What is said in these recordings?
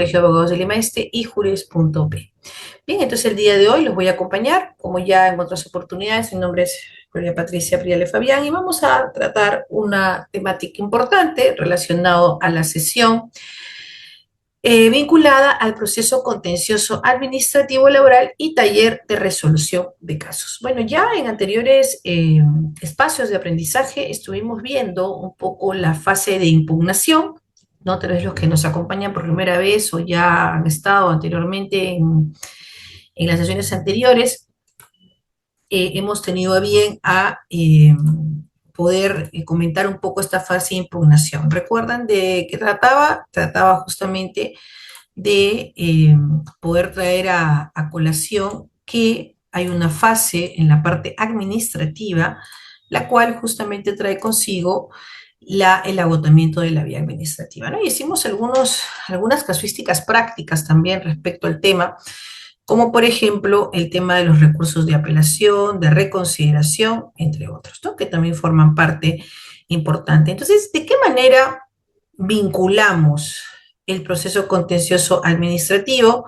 Colegio de Abogados de Lima Este y Juris.p. Bien, entonces el día de hoy los voy a acompañar, como ya en otras oportunidades. Mi nombre es Gloria Patricia Priale Fabián y vamos a tratar una temática importante relacionada a la sesión vinculada al proceso contencioso administrativo laboral y taller de resolución de casos. Bueno, ya en anteriores espacios de aprendizaje estuvimos viendo un poco la fase de impugnación, ¿no? Tal vez los que nos acompañan por primera vez o ya han estado anteriormente en las sesiones anteriores, hemos tenido a bien a poder comentar un poco esta fase de impugnación. ¿Recuerdan de qué trataba? Trataba justamente de poder traer a colación que hay una fase en la parte administrativa, la cual justamente trae consigo el agotamiento de la vía administrativa, ¿no? Y hicimos algunas casuísticas prácticas también respecto al tema, como por ejemplo el tema de los recursos de apelación, de reconsideración, entre otros, ¿no? Que también forman parte importante. Entonces, ¿de qué manera vinculamos el proceso contencioso administrativo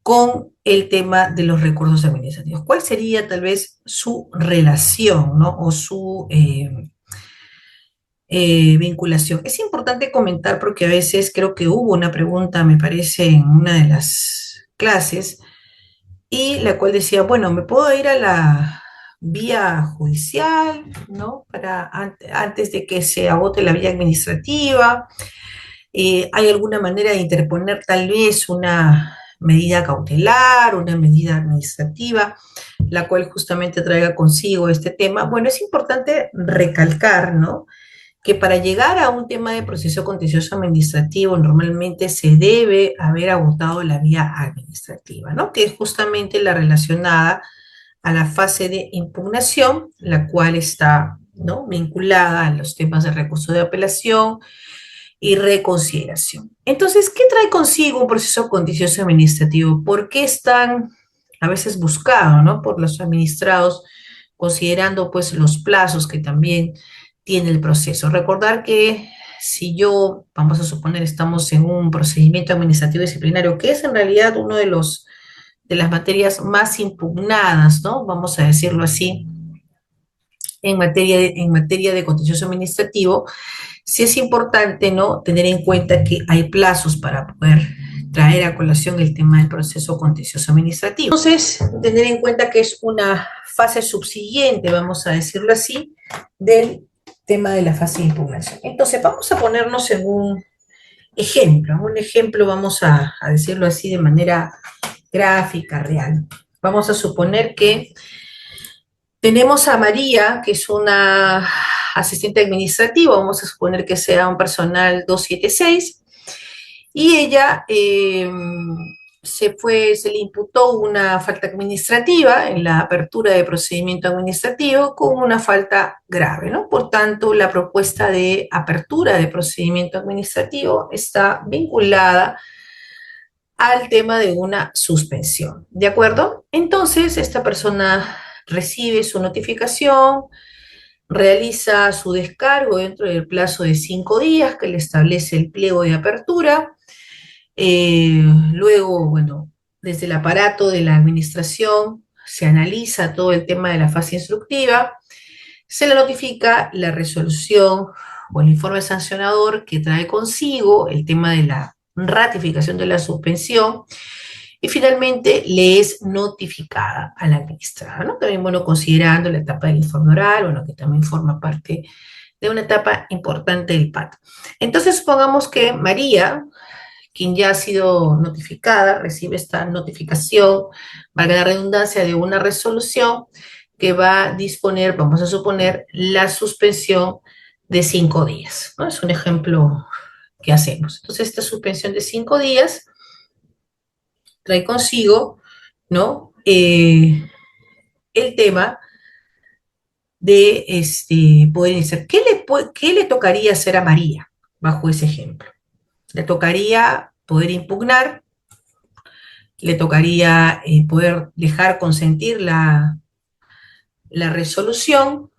con el tema de los recursos administrativos? ¿Cuál sería tal vez su relación, ¿no? O su vinculación? Es importante comentar porque a veces creo que hubo una pregunta, me parece, en una de las clases, y la cual decía, bueno, ¿me puedo ir a la vía judicial, ¿no? Antes de que se agote la vía administrativa. ¿Hay alguna manera de interponer tal vez una medida cautelar, una medida administrativa, la cual justamente traiga consigo este tema? Bueno, es importante recalcar, ¿no? Que para llegar a un tema de proceso contencioso administrativo normalmente se debe haber agotado la vía administrativa, ¿no? Que es justamente la relacionada a la fase de impugnación, la cual está, ¿no?, vinculada a los temas de recurso de apelación y reconsideración. Entonces, ¿qué trae consigo un proceso contencioso administrativo? ¿Por qué es tan a veces buscado, ¿no?, por los administrados, considerando pues los plazos que también tiene el proceso? Recordar que si yo, vamos a suponer, estamos en un procedimiento administrativo disciplinario, que es en realidad uno de las materias más impugnadas, ¿no? Vamos a decirlo así, en materia de contencioso administrativo, sí es importante, ¿no?, tener en cuenta que hay plazos para poder traer a colación el tema del proceso contencioso administrativo. Entonces, tener en cuenta que es una fase subsiguiente, vamos a decirlo así, del tema de la fase de impugnación. Entonces, vamos a ponernos en un ejemplo, vamos a decirlo así de manera gráfica, real. Vamos a suponer que tenemos a María, que es una asistente administrativa, vamos a suponer que sea un personal 276, y ella se le imputó una falta administrativa en la apertura de procedimiento administrativo con una falta grave, ¿no? Por tanto, la propuesta de apertura de procedimiento administrativo está vinculada al tema de una suspensión, ¿de acuerdo? Entonces, esta persona recibe su notificación, realiza su descargo dentro del plazo de 5 días que le establece el pliego de apertura. Luego, bueno, desde el aparato de la administración se analiza todo el tema de la fase instructiva, se le notifica la resolución o el informe sancionador que trae consigo el tema de la ratificación de la suspensión, y finalmente le es notificada a la administrada, ¿no? También, bueno, considerando la etapa del informe oral, bueno, que también forma parte de una etapa importante del PAT. Entonces, supongamos que María, quien ya ha sido notificada, recibe esta notificación, valga la redundancia, de una resolución que va a disponer, vamos a suponer, la suspensión de 5 días, ¿no? Es un ejemplo que hacemos. Entonces, esta suspensión de 5 días trae consigo, ¿no?, el tema de poder iniciar. ¿Qué le tocaría hacer a María bajo ese ejemplo? Le tocaría poder impugnar, le tocaría poder dejar consentir la resolución,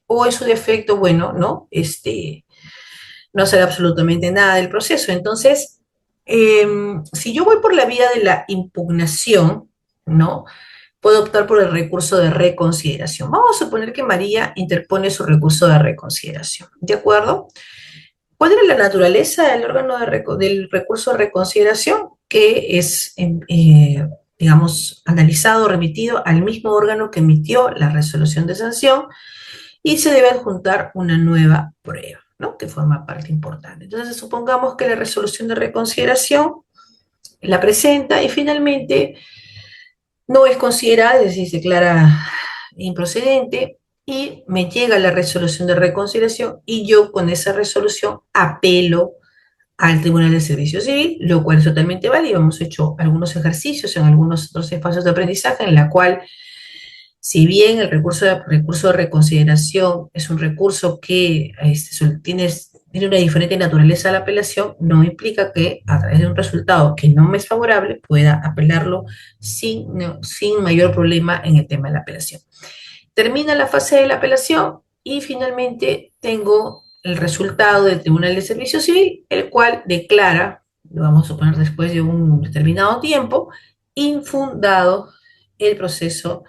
o en su defecto, bueno, no hacer absolutamente nada del proceso. Entonces, Si yo voy por la vía de la impugnación, ¿no? Puedo optar por el recurso de reconsideración. Vamos a suponer que María interpone su recurso de reconsideración, ¿de acuerdo? ¿Cuál era la naturaleza del órgano del recurso de reconsideración? Que es, digamos, analizado, remitido al mismo órgano que emitió la resolución de sanción y se debe adjuntar una nueva prueba, ¿no? Que forma parte importante. Entonces, supongamos que la resolución de reconsideración la presenta y finalmente no es considerada, es decir, se declara improcedente y me llega la resolución de reconsideración y yo con esa resolución apelo al Tribunal de Servicio Civil, lo cual es totalmente válido. Hemos hecho algunos ejercicios en algunos otros espacios de aprendizaje en la cual, si bien el recurso de reconsideración es un recurso que tiene una diferente naturaleza a la apelación, no implica que a través de un resultado que no me es favorable pueda apelarlo sin mayor problema en el tema de la apelación. Termina la fase de la apelación y finalmente tengo el resultado del Tribunal de Servicio Civil, el cual declara, lo vamos a suponer después de un determinado tiempo, infundado el proceso,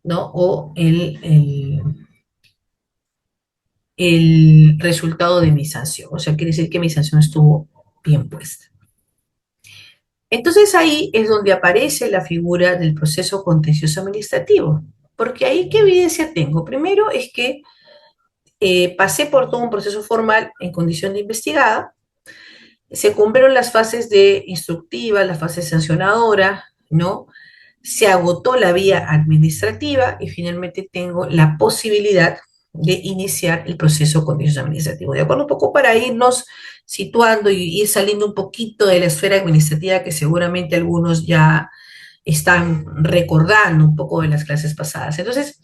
¿no? O el resultado de mi sanción. O sea, quiere decir que mi sanción estuvo bien puesta. Entonces ahí es donde aparece la figura del proceso contencioso administrativo, porque ahí qué evidencia tengo. Primero es que pasé por todo un proceso formal en condición de investigada, se cumplieron las fases de instructiva, la fase sancionadora, ¿no? Se agotó la vía administrativa y finalmente tengo la posibilidad de iniciar el proceso contencioso administrativo. De acuerdo, un poco para irnos situando y ir saliendo un poquito de la esfera administrativa que seguramente algunos ya están recordando un poco de las clases pasadas. Entonces,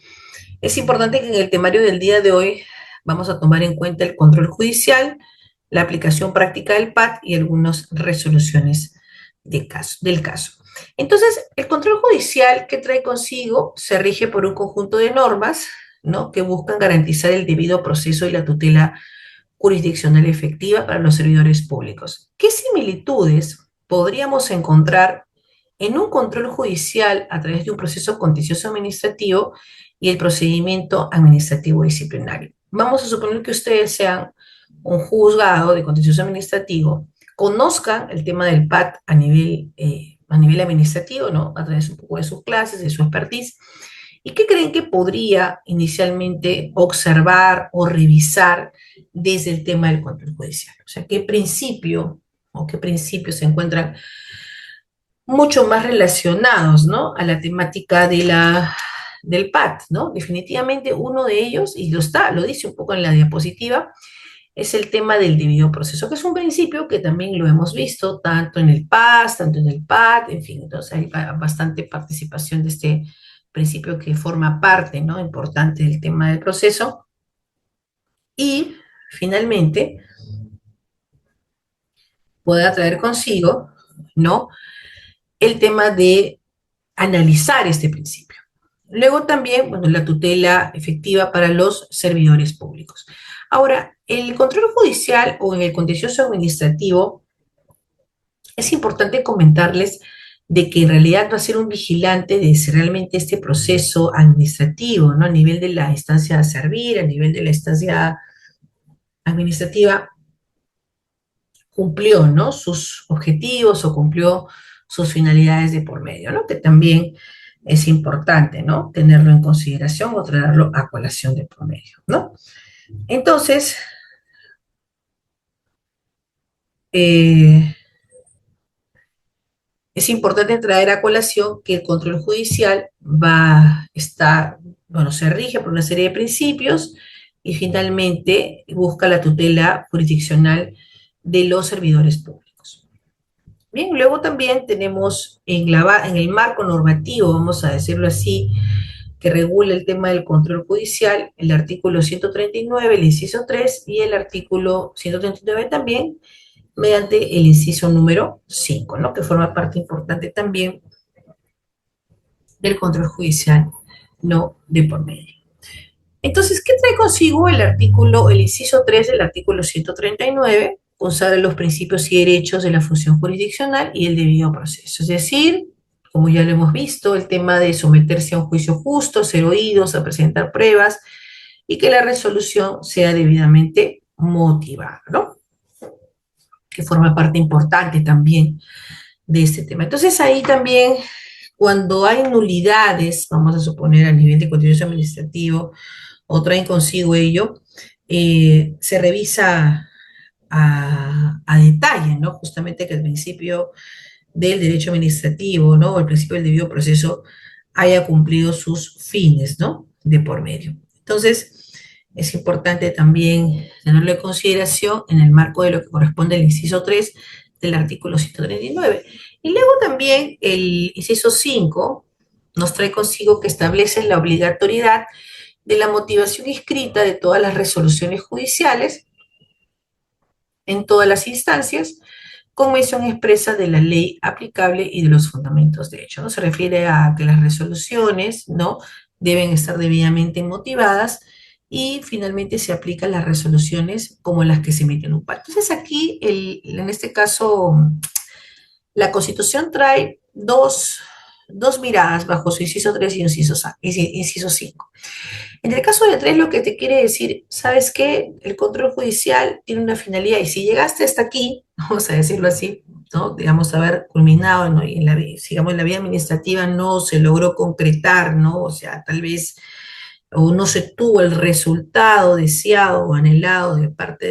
es importante que en el temario del día de hoy vamos a tomar en cuenta el control judicial, la aplicación práctica del PAT y algunas resoluciones del caso. Entonces, el control judicial que trae consigo se rige por un conjunto de normas, ¿no? Que buscan garantizar el debido proceso y la tutela jurisdiccional efectiva para los servidores públicos. ¿Qué similitudes podríamos encontrar en un control judicial a través de un proceso contencioso administrativo y el procedimiento administrativo disciplinario? Vamos a suponer que ustedes sean un juzgado de contencioso administrativo, conozcan el tema del PAT a nivel administrativo, ¿no? A través un poco de sus clases, de su expertise. ¿Y qué creen que podría inicialmente observar o revisar desde el tema del control judicial? O sea, ¿qué principio o qué principios se encuentran mucho más relacionados, ¿no? A la temática del PAT, ¿no? Definitivamente uno de ellos, y lo dice un poco en la diapositiva, es el tema del debido proceso, que es un principio que también lo hemos visto tanto en el PAS, tanto en el PAT, en fin, entonces hay bastante participación de este principio que forma parte, ¿no? Importante del tema del proceso. Y finalmente puede traer consigo, ¿no? El tema de analizar este principio. Luego también, bueno, la tutela efectiva para los servidores públicos. Ahora, el control judicial o en el contencioso administrativo, es importante comentarles de que en realidad va a ser un vigilante de si realmente este proceso administrativo, ¿no? A nivel de la instancia a servir, a nivel de la instancia administrativa, cumplió, ¿no? Sus objetivos o cumplió sus finalidades de por medio, ¿no? Que también es importante, ¿no? Tenerlo en consideración o traerlo a colación de por medio, ¿no? Entonces, eh, es importante traer a colación que el control judicial bueno, se rige por una serie de principios y finalmente busca la tutela jurisdiccional de los servidores públicos. Bien, luego también tenemos en el marco normativo, vamos a decirlo así, que regula el tema del control judicial, el artículo 139, el inciso 3, y el artículo 139 también, mediante el inciso número 5, ¿no? Que forma parte importante también del control judicial, no de por medio. Entonces, ¿qué trae consigo el inciso 3 del artículo 139? consagra los principios y derechos de la función jurisdiccional y el debido proceso. Es decir, como ya lo hemos visto, el tema de someterse a un juicio justo, ser oídos, a presentar pruebas y que la resolución sea debidamente motivada, ¿no? Que forma parte importante también de este tema. Entonces ahí también, cuando hay nulidades, vamos a suponer a nivel de contencioso administrativo, o traen consigo ello, se revisa a detalle, ¿no? Justamente que el principio del derecho administrativo, ¿no? O el principio del debido proceso haya cumplido sus fines, ¿no? De por medio. Entonces, es importante también tenerlo en consideración en el marco de lo que corresponde al inciso 3 del artículo 139. Y luego también el inciso 5 nos trae consigo que establece la obligatoriedad de la motivación escrita de todas las resoluciones judiciales en todas las instancias, con mención expresa de la ley aplicable y de los fundamentos de hecho, ¿no? Se refiere a que las resoluciones, ¿no? Deben estar debidamente motivadas y finalmente se aplican las resoluciones como las que se emiten en un pacto. Entonces aquí, en este caso, la Constitución trae dos miradas bajo su inciso 3 y inciso 5. En el caso de 3, lo que te quiere decir, ¿sabes qué? El control judicial tiene una finalidad y si llegaste hasta aquí, vamos a decirlo así, ¿no? Digamos, haber culminado, ¿no? Y sigamos, en la vía administrativa no se logró concretar, ¿no? O sea, tal vez o no se tuvo el resultado deseado o anhelado de parte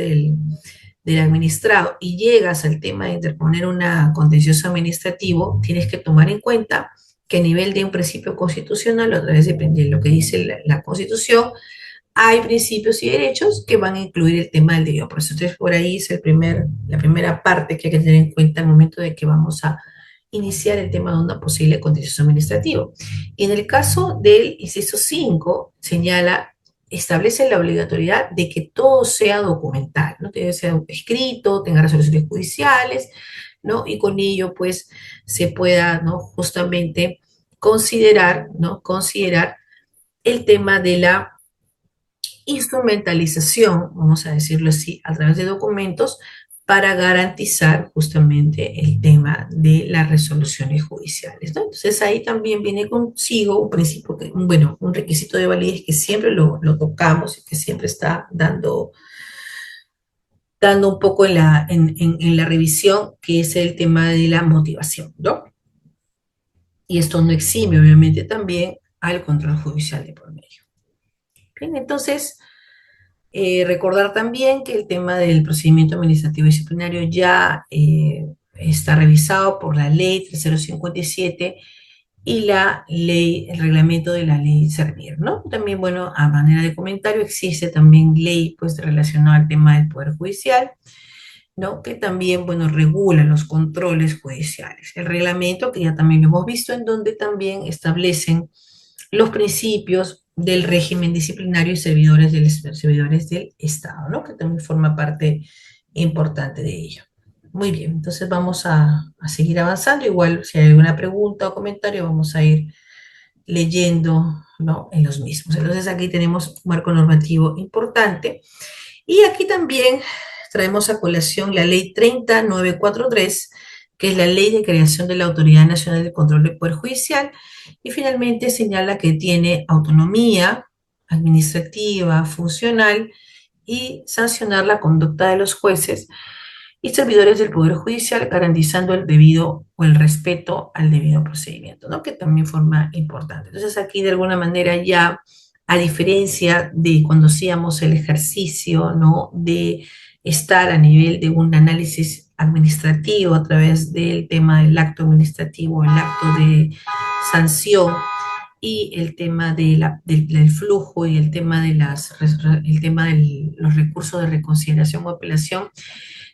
del administrado y llegas al tema de interponer una contencioso administrativo, tienes que tomar en cuenta que a nivel de un principio constitucional, otra vez depende de lo que dice la Constitución, hay principios y derechos que van a incluir el tema del debido proceso. Entonces, por ahí es la primera parte que hay que tener en cuenta al momento de que vamos a iniciar el tema de una posible contencioso administrativo. Y en el caso del inciso 5, señala, establece la obligatoriedad de que todo sea documental, ¿no? Debe ser escrito, tenga resoluciones judiciales, ¿no? Y con ello, pues, se pueda, ¿no? Justamente considerar, ¿no? Considerar el tema de la instrumentalización, vamos a decirlo así, a través de documentos para garantizar justamente el tema de las resoluciones judiciales, ¿no? Entonces ahí también viene consigo un principio, bueno, un requisito de validez que siempre lo tocamos y que siempre está dando un poco en la revisión, que es el tema de la motivación, ¿no? Y esto no exime, obviamente, también al control judicial de por medio. Bien, entonces, recordar también que el tema del procedimiento administrativo disciplinario ya está revisado por la ley 3057 y la ley, el reglamento de la ley Servir, ¿no? También, bueno, a manera de comentario, existe también ley, pues, relacionada al tema del Poder Judicial, ¿no? Que también, bueno, regula los controles judiciales. El reglamento, que ya también lo hemos visto, en donde también establecen los principios del régimen disciplinario y servidores del Estado, ¿no? Que también forma parte importante de ello. Muy bien, entonces vamos a seguir avanzando. Igual, si hay alguna pregunta o comentario, vamos a ir leyendo, ¿no? En los mismos. Entonces aquí tenemos un marco normativo importante. Y aquí también traemos a colación la ley 30943, que es la ley de creación de la Autoridad Nacional de Control del Poder Judicial, y finalmente señala que tiene autonomía administrativa, funcional, y sancionar la conducta de los jueces y servidores del Poder Judicial, garantizando el debido o el respeto al debido procedimiento, ¿no? Que también forma importante. Entonces aquí de alguna manera ya, a diferencia de cuando hacíamos el ejercicio, ¿no? De estar a nivel de un análisis administrativo a través del tema del acto administrativo, el acto de sanción y el tema del flujo y el tema de los recursos de reconsideración o apelación,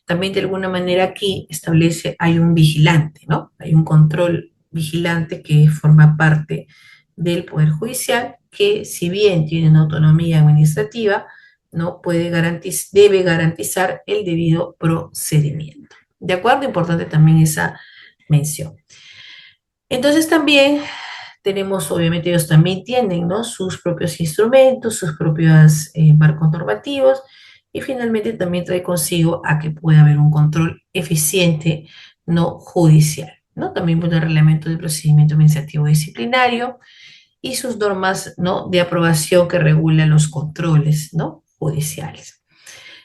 también de alguna manera aquí establece, hay un vigilante, ¿no? Hay un control vigilante que forma parte del Poder Judicial, que si bien tiene una autonomía administrativa, no debe garantizar el debido procedimiento. ¿De acuerdo? Importante también esa mención. Entonces también tenemos, obviamente ellos también tienen, ¿no? Sus propios instrumentos, sus propios marcos normativos, y finalmente también trae consigo a que pueda haber un control eficiente no judicial, ¿no? También pone el reglamento de procedimiento administrativo disciplinario y sus normas, ¿no?, de aprobación que regulan los controles, ¿no?, judiciales.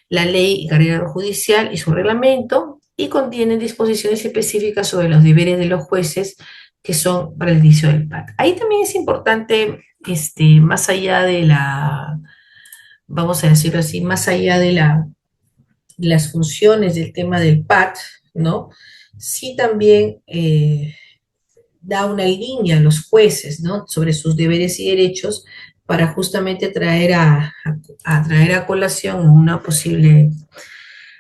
La ley carrera judicial y su reglamento y contienen disposiciones específicas sobre los deberes de los jueces que son para el inicio del PAT. Ahí también es importante, más allá de la, vamos a decirlo así, más allá de las funciones del tema del PAT, ¿no? Sí también da una línea a los jueces, ¿no?, sobre sus deberes y derechos para justamente traer a colación una posible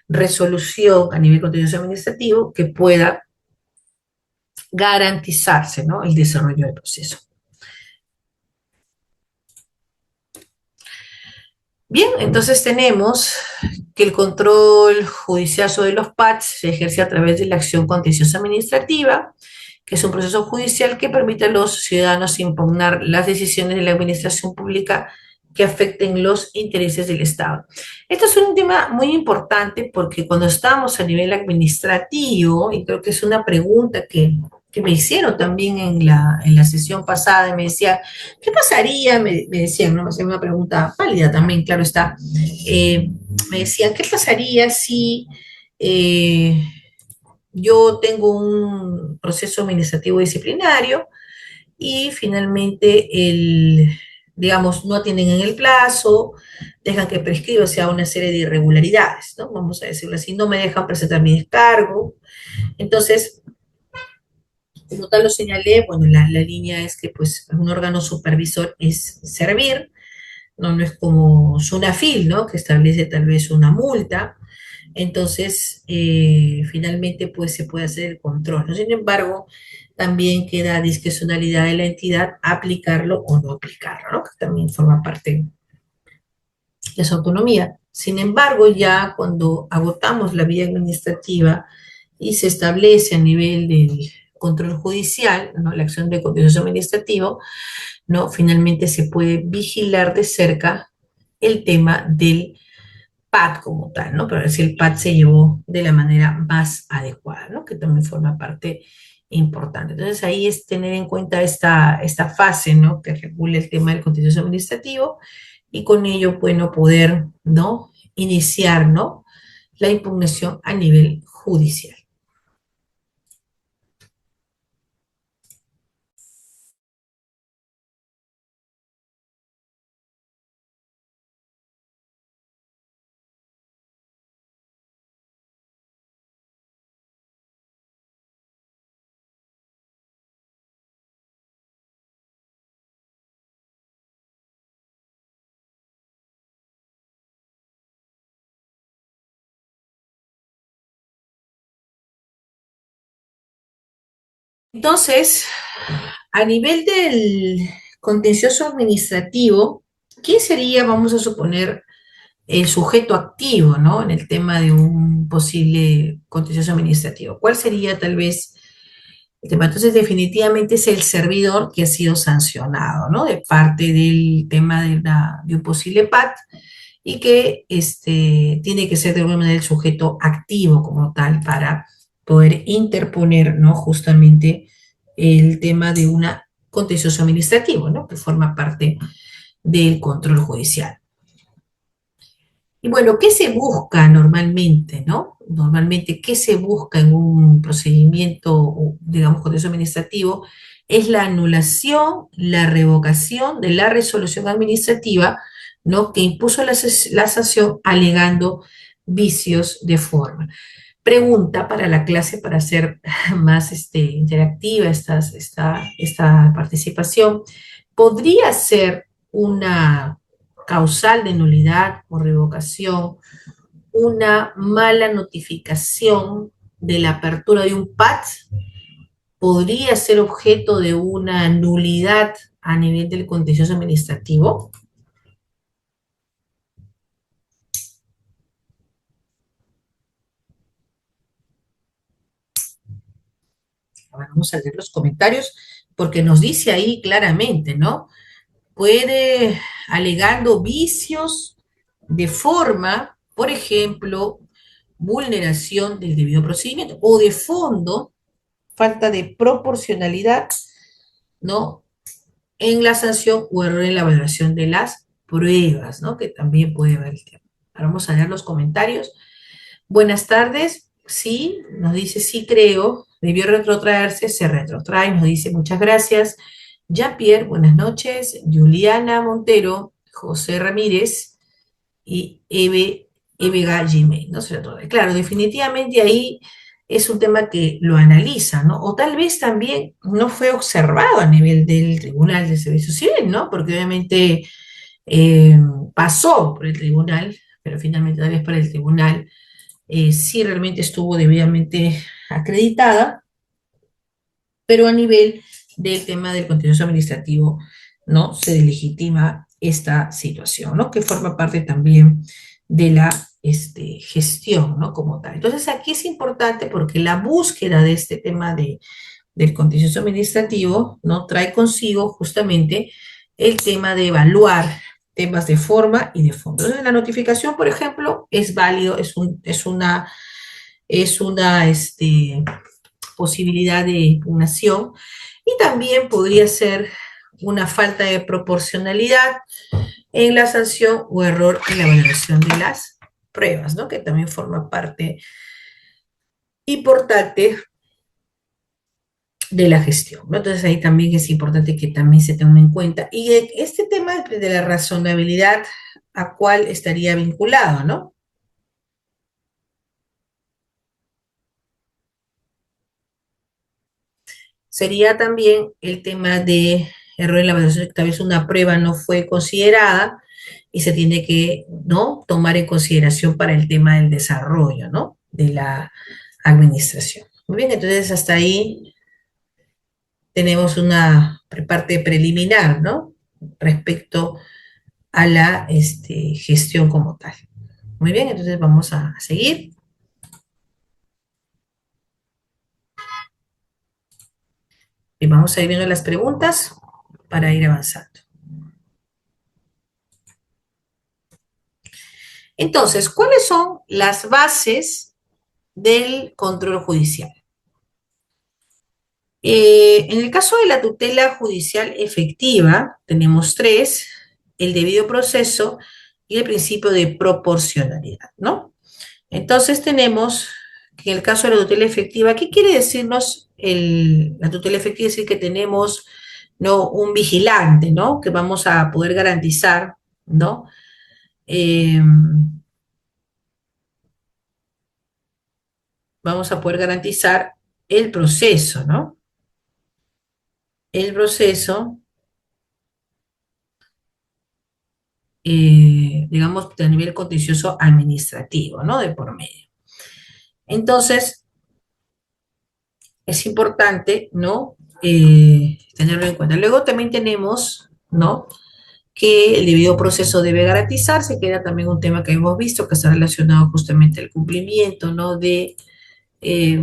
resolución a nivel contencioso administrativo que pueda garantizarse, ¿no?, el desarrollo del proceso. Bien, entonces tenemos que el control judicial sobre los PATS se ejerce a través de la acción contenciosa administrativa, que es un proceso judicial que permite a los ciudadanos impugnar las decisiones de la administración pública que afecten los intereses del Estado. Esto es un tema muy importante porque cuando estamos a nivel administrativo, y creo que es una pregunta que me hicieron también en la sesión pasada, y me decía, ¿qué pasaría? Me decían, ¿no? Me hacían una pregunta válida también, claro está. Eh, Me decían, ¿qué pasaría si eh, yo tengo un proceso administrativo disciplinario y finalmente digamos, no atienden en el plazo, dejan que prescriba, o sea, una serie de irregularidades, ¿no? Vamos a decirlo así, no me dejan presentar mi descargo. Entonces, como tal lo señalé, bueno, la línea es que pues un órgano supervisor es servir, no, no es como Sunafil, ¿no?, que establece tal vez una multa. Entonces, finalmente, pues se puede hacer el control, ¿no? Sin embargo, también queda a discrecionalidad de la entidad aplicarlo o no aplicarlo, ¿no?, que también forma parte de su autonomía. Sin embargo, ya cuando agotamos la vía administrativa y se establece a nivel del control judicial, ¿no?, la acción de contencioso administrativo, ¿no?, finalmente se puede vigilar de cerca el tema del PAT como tal, ¿no? Pero ver si el PAT se llevó de la manera más adecuada, ¿no?, que también forma parte importante. Entonces ahí es tener en cuenta esta fase, ¿no?, que regula el tema del contencioso administrativo y con ello, bueno, poder, ¿no?, iniciar, ¿no?, la impugnación a nivel judicial. Entonces, a nivel del contencioso administrativo, ¿quién sería, vamos a suponer, el sujeto activo, ¿no?, en el tema de un posible contencioso administrativo? ¿Cuál sería tal vez el tema? Entonces, definitivamente es el servidor que ha sido sancionado, ¿no?, de parte del tema de un posible PAT y que tiene que ser de alguna manera el sujeto activo como tal para poder interponer, ¿no?, justamente el tema de una contencioso administrativo, ¿no?, que forma parte del control judicial. Y bueno, ¿qué se busca normalmente, no? Normalmente, ¿qué se busca en un procedimiento, digamos, contencioso administrativo? Es la anulación, la revocación de la resolución administrativa, ¿no?, que impuso la sanción alegando vicios de forma. Pregunta para la clase para hacer más interactiva esta participación. ¿Podría ser una causal de nulidad o revocación una mala notificación de la apertura de un PAT? ¿Podría ser objeto de una nulidad a nivel del contencioso administrativo? Ahora vamos a leer los comentarios porque nos dice ahí claramente, ¿no? Puede, alegando vicios de forma, Por ejemplo, vulneración del debido procedimiento o de fondo, falta de proporcionalidad, ¿no? En la sanción o error en la valoración de las pruebas, ¿no? Que también puede haber el tema. Ahora vamos a leer los comentarios. Buenas tardes. Sí, nos dice sí creo. Debió retrotraerse, se retrotrae. Nos dice muchas gracias. Jean-Pierre, buenas noches. Juliana Montero, José Ramírez y Eve Gallime, ¿no? Claro, definitivamente ahí es un tema que lo analiza, ¿no? O tal vez también no fue observado a nivel del Tribunal de Servicio Civil, ¿no? Porque obviamente eh, pasó por el tribunal, pero finalmente tal vez para el tribunal sí realmente estuvo debidamente acreditada, pero a nivel del tema del contencioso administrativo, ¿no? Se delegitima esta situación, ¿no? Que forma parte también de la gestión, ¿no? Como tal. Entonces, aquí es importante porque la búsqueda de este tema del contencioso administrativo, ¿no? Trae consigo justamente el tema de evaluar temas de forma y de fondo. Entonces, la notificación, por ejemplo, es válido, es una posibilidad de impugnación y también podría ser una falta de proporcionalidad en la sanción o error en la valoración de las pruebas, ¿no? Que también forma parte importante de la gestión, ¿no? Entonces ahí también es importante que también se tenga en cuenta. Y este tema de la razonabilidad, ¿a cuál estaría vinculado, no? Sería también el tema de error en la evaluación, que tal vez una prueba no fue considerada y se tiene que, ¿no? Tomar en consideración para el tema del desarrollo, ¿no? De la administración. Muy bien, entonces hasta ahí tenemos una parte preliminar, ¿no? Respecto a la gestión como tal. Muy bien, entonces vamos a seguir y vamos a ir viendo las preguntas para ir avanzando. Entonces, ¿cuáles son las bases del control judicial? En el caso de la tutela judicial efectiva, tenemos tres: el debido proceso y el principio de proporcionalidad, ¿no? Entonces tenemos que en el caso de la tutela efectiva, ¿qué quiere decirnos la tutela efectiva? Es decir, que tenemos, ¿no? Un vigilante, ¿no? Que vamos a poder garantizar, ¿no? Eh, vamos a poder garantizar el proceso, ¿no? El proceso, digamos, a nivel contencioso administrativo, ¿no? De por medio. Entonces, es importante, ¿no? Tenerlo en cuenta. Luego también tenemos, ¿no? Que el debido proceso debe garantizarse, que era también un tema que hemos visto que está relacionado justamente al cumplimiento, ¿no? De eh,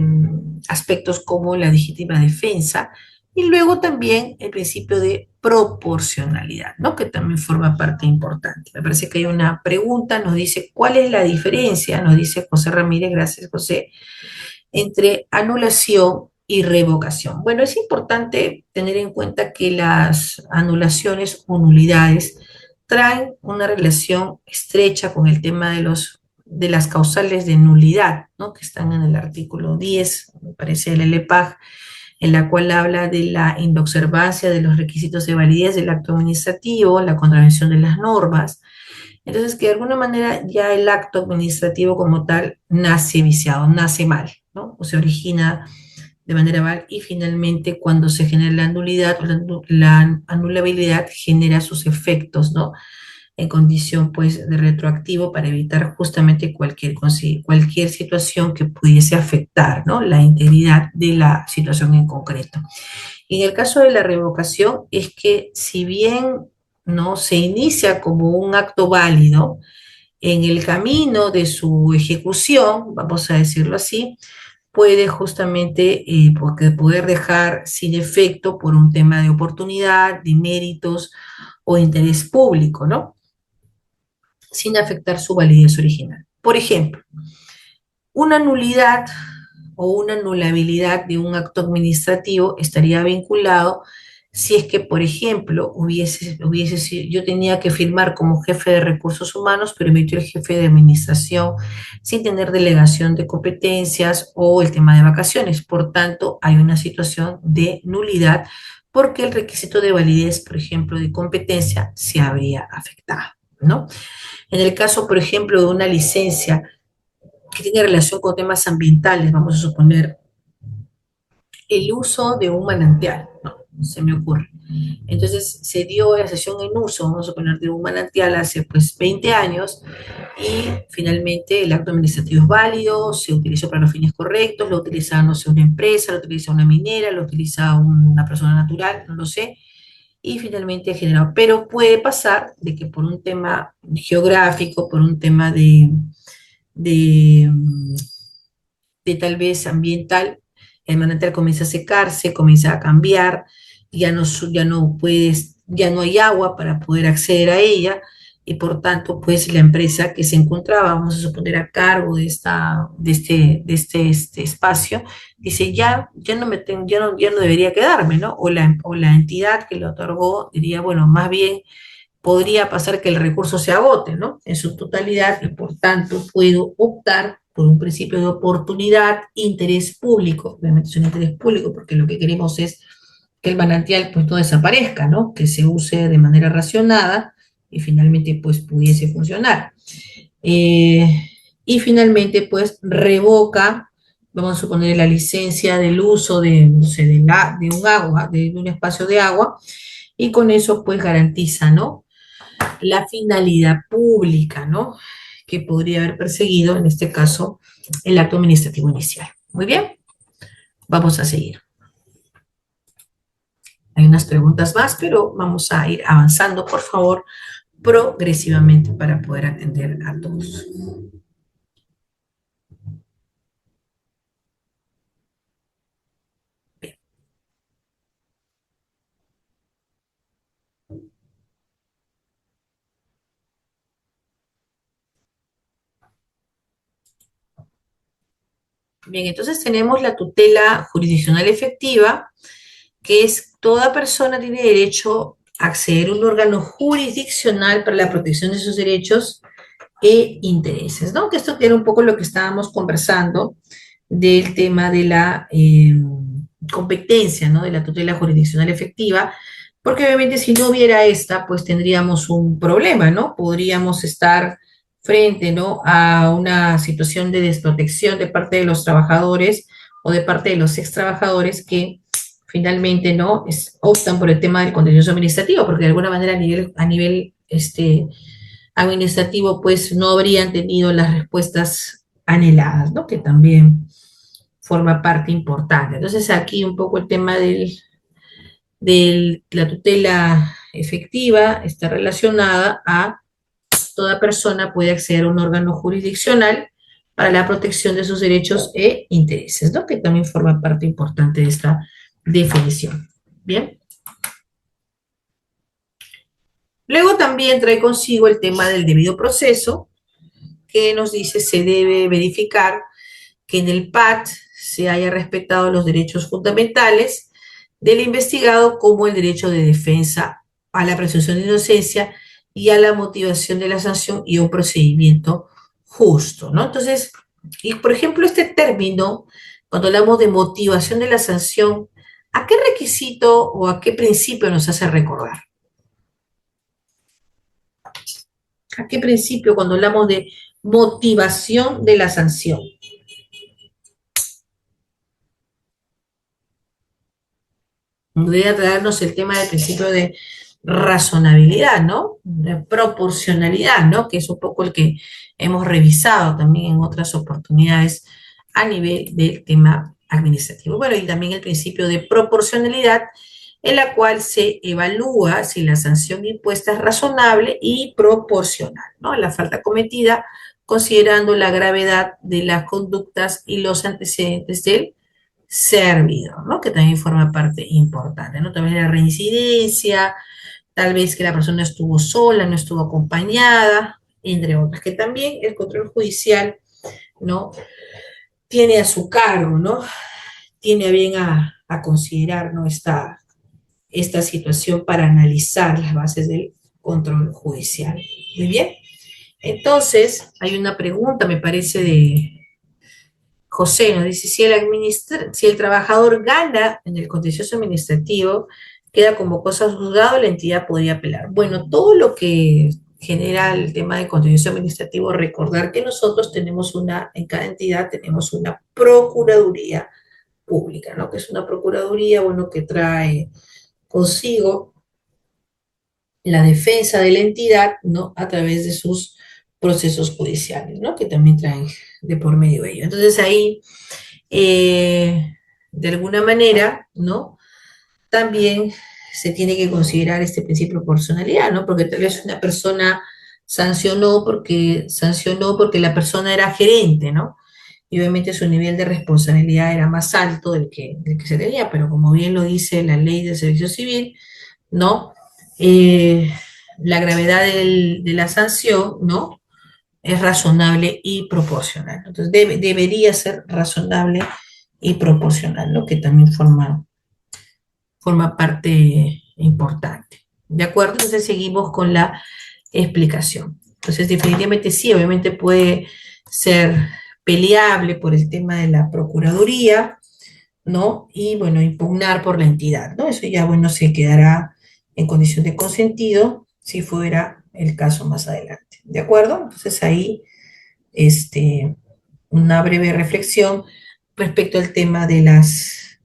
aspectos como la legítima defensa y luego también el principio de proporcionalidad, ¿no? Que también forma parte importante. Me parece que hay una pregunta, nos dice, ¿cuál es la diferencia? Nos dice José Ramírez, gracias José, entre anulación y revocación. Bueno, es importante tener en cuenta que las anulaciones o nulidades traen una relación estrecha con el tema de las causales de nulidad, ¿no? Que están en el artículo 10, me parece, del LEPAG, en la cual habla de la inobservancia de los requisitos de validez del acto administrativo, la contravención de las normas. Entonces, que de alguna manera ya el acto administrativo como tal nace viciado, nace mal, ¿no? O se origina de manera mal y finalmente cuando se genera la nulidad, la anulabilidad genera sus efectos, ¿no? En condición pues de retroactivo para evitar justamente cualquier situación que pudiese afectar, ¿no? La integridad de la situación en concreto. En el caso de la revocación es que si bien no se inicia como un acto válido, en el camino de su ejecución, vamos a decirlo así, puede justamente porque poder dejar sin efecto por un tema de oportunidad, de méritos o interés público, ¿no? Sin afectar su validez original. Por ejemplo, una nulidad o una anulabilidad de un acto administrativo estaría vinculado si es que, por ejemplo, yo tenía que firmar como jefe de recursos humanos, pero emitió el jefe de administración sin tener delegación de competencias o el tema de vacaciones. Por tanto, hay una situación de nulidad porque el requisito de validez, por ejemplo, de competencia se habría afectado, ¿no? En el caso, por ejemplo, de una licencia que tiene relación con temas ambientales, vamos a suponer el uso de un manantial, no, se me ocurre. Entonces se dio la sesión en uso, vamos a suponer, de un manantial hace pues 20 años y finalmente el acto administrativo es válido, se utilizó para los fines correctos, lo utiliza, no sé, una empresa, lo utiliza una minera, lo utiliza una persona natural, no lo sé, y finalmente generado. Pero puede pasar de que por un tema geográfico, por un tema de, de tal vez ambiental, el manantial comienza a secarse, comienza a cambiar, ya no puedes, ya no hay agua para poder acceder a ella, y por tanto, pues la empresa que se encontraba, vamos a suponer, a cargo de este espacio, dice, ya no ya no debería quedarme, ¿no? O la entidad que lo otorgó diría, bueno, más bien podría pasar que el recurso se agote, ¿no? En su totalidad y por tanto puedo optar por un principio de oportunidad, interés público, obviamente es un interés público porque lo que queremos es que el manantial pues no desaparezca, ¿no? Que se use de manera racionada y finalmente pues pudiese funcionar. Eh, y finalmente pues revoca, vamos a suponer, la licencia del uso de, no sé, de un agua, de un espacio de agua, y con eso pues garantiza, ¿no? La finalidad pública, ¿no? Que podría haber perseguido, en este caso, el acto administrativo inicial. Muy bien, vamos a seguir. Hay unas preguntas más, pero vamos a ir avanzando, por favor, progresivamente para poder atender a todos. Bien, entonces tenemos la tutela jurisdiccional efectiva, que es toda persona tiene derecho a acceder a un órgano jurisdiccional para la protección de sus derechos e intereses, ¿no? Que esto era un poco lo que estábamos conversando del tema de la competencia, ¿no? De la tutela jurisdiccional efectiva, porque obviamente si no hubiera esta, pues tendríamos un problema, ¿no? Podríamos estar frente, ¿no? A una situación de desprotección de parte de los trabajadores o de parte de los ex trabajadores que finalmente, ¿no? Optan por el tema del contencioso administrativo, porque de alguna manera a nivel administrativo, pues no habrían tenido las respuestas anheladas, ¿no? Que también forma parte importante. Entonces aquí un poco el tema de la tutela efectiva está relacionada a toda persona puede acceder a un órgano jurisdiccional para la protección de sus derechos e intereses, ¿no? Que también forma parte importante de esta definición. Bien. Luego también trae consigo el tema del debido proceso, que nos dice se debe verificar que en el PAT se haya respetado los derechos fundamentales del investigado como el derecho de defensa a la presunción de inocencia y a la motivación de la sanción y un procedimiento justo, ¿no? Entonces, y por ejemplo, este término, cuando hablamos de motivación de la sanción, ¿a qué requisito o a qué principio nos hace recordar? ¿A qué principio cuando hablamos de motivación de la sanción? Podría traernos el tema del principio de razonabilidad, ¿no? De proporcionalidad, ¿no? Que es un poco el que hemos revisado también en otras oportunidades a nivel del tema administrativo. Bueno, y también el principio de proporcionalidad, en la cual se evalúa si la sanción impuesta es razonable y proporcional, ¿no? La falta cometida considerando la gravedad de las conductas y los antecedentes del servidor, ¿no? Que también forma parte importante, ¿no? También la reincidencia, tal vez que la persona estuvo sola, no estuvo acompañada, entre otras, que también el control judicial, ¿no? Tiene a su cargo, ¿no? Tiene a bien a considerar, ¿no? Esta situación para analizar las bases del control judicial. Muy bien. Entonces, hay una pregunta, me parece, de José, nos dice, si el trabajador gana en el contencioso administrativo, queda como cosa juzgado, la entidad podría apelar. Bueno, todo lo que genera el tema de contencioso administrativo, recordar que nosotros tenemos en cada entidad tenemos una procuraduría pública, ¿no? Que es una procuraduría, bueno, que trae consigo la defensa de la entidad, ¿no? A través de sus procesos judiciales, ¿no? Que también traen de por medio ello. Entonces ahí, de alguna manera, ¿no? También se tiene que considerar este principio de proporcionalidad, ¿no? Porque tal vez una persona sancionó porque la persona era gerente, ¿no? Y obviamente su nivel de responsabilidad era más alto del que se tenía, pero como bien lo dice la ley de servicio civil, ¿no? Eh, la gravedad de la sanción, ¿no? Es razonable y proporcional. Entonces debería ser razonable y proporcional, ¿no? Que también forma parte importante. ¿De acuerdo? Entonces seguimos con la explicación. Entonces definitivamente sí, obviamente puede ser peleable por el tema de la Procuraduría, ¿no? Y bueno, impugnar por la entidad, ¿no? Eso ya, bueno, se quedará en condición de consentido si fuera el caso más adelante. ¿De acuerdo? Entonces ahí, este, una breve reflexión respecto al tema de las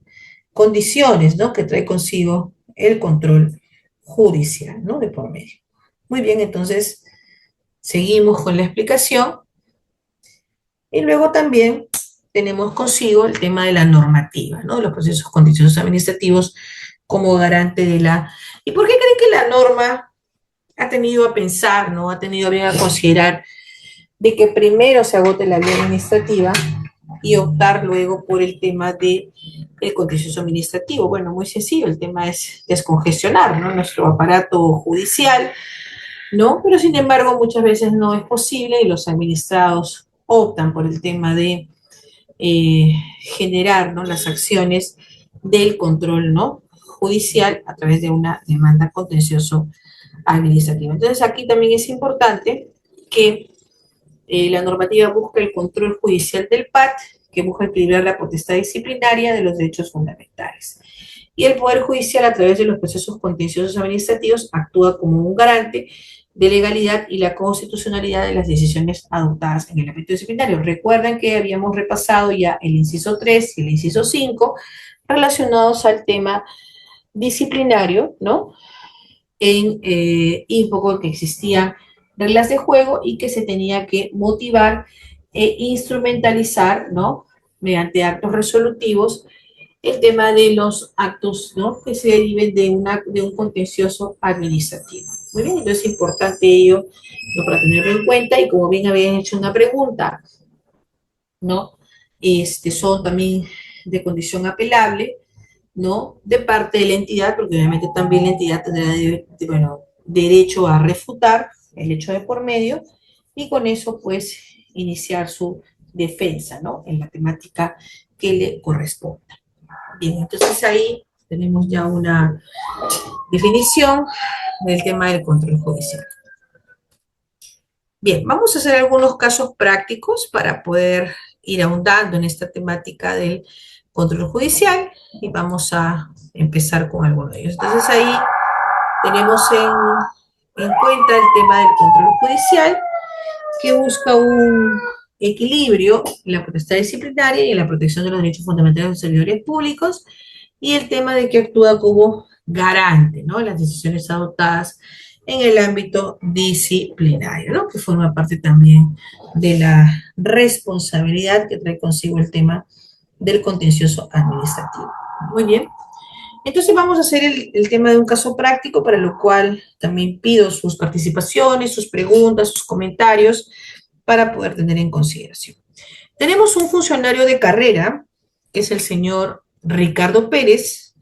condiciones, ¿no? Que trae consigo el control judicial, ¿no? De por medio. Muy bien, entonces seguimos con la explicación y luego también tenemos consigo el tema de la normativa, ¿no? De los procesos contenciosos administrativos como garante de la... ¿Y por qué creen que la norma ha tenido a pensar, ¿no? Ha tenido bien a considerar de que primero se agote la vía administrativa y optar luego por el tema de el contencioso administrativo? Bueno, muy sencillo, el tema es descongestionar, ¿no? Nuestro aparato judicial, ¿no? Pero sin embargo muchas veces no es posible y los administrados optan por el tema de eh, generar, ¿no? Las acciones del control, ¿no? Judicial a través de una demanda contencioso administrativa. Entonces aquí también es importante que la normativa busca el control judicial del PAT, que busca equilibrar la potestad disciplinaria de los derechos fundamentales. Y el Poder Judicial, a través de los procesos contenciosos administrativos, actúa como un garante de legalidad y la constitucionalidad de las decisiones adoptadas en el ámbito disciplinario. Recuerden que habíamos repasado ya el inciso 3 y el inciso 5 relacionados al tema disciplinario, ¿no? Y un poco que existían reglas de juego y que se tenía que motivar e instrumentalizar, ¿no? Mediante actos resolutivos, el tema de los actos, ¿no? Que se deriven de un contencioso administrativo. Muy bien, entonces es importante ello, ¿no? Para tenerlo en cuenta y como bien habían hecho una pregunta, ¿no? Son también de condición apelable, ¿no? De parte de la entidad, porque obviamente también la entidad tendrá, bueno, derecho a refutar el hecho de por medio y con eso, pues, iniciar su defensa, ¿no? En la temática que le corresponda. Bien, entonces ahí tenemos ya una definición del tema del control judicial. Bien, vamos a hacer algunos casos prácticos para poder ir ahondando en esta temática del control judicial y vamos a empezar con algunos de ellos. Entonces ahí tenemos en cuenta el tema del control judicial que busca un equilibrio en la potestad disciplinaria y en la protección de los derechos fundamentales de los servidores públicos y el tema de que actúa como garante, ¿no? Las decisiones adoptadas en el ámbito disciplinario, ¿no? Que forma parte también de la responsabilidad que trae consigo el tema del contencioso administrativo. Muy bien. Entonces vamos a hacer el tema de un caso práctico, para lo cual también pido sus participaciones, sus preguntas, sus comentarios, para poder tener en consideración. Tenemos un funcionario de carrera, que es el señor Ricardo Pérez,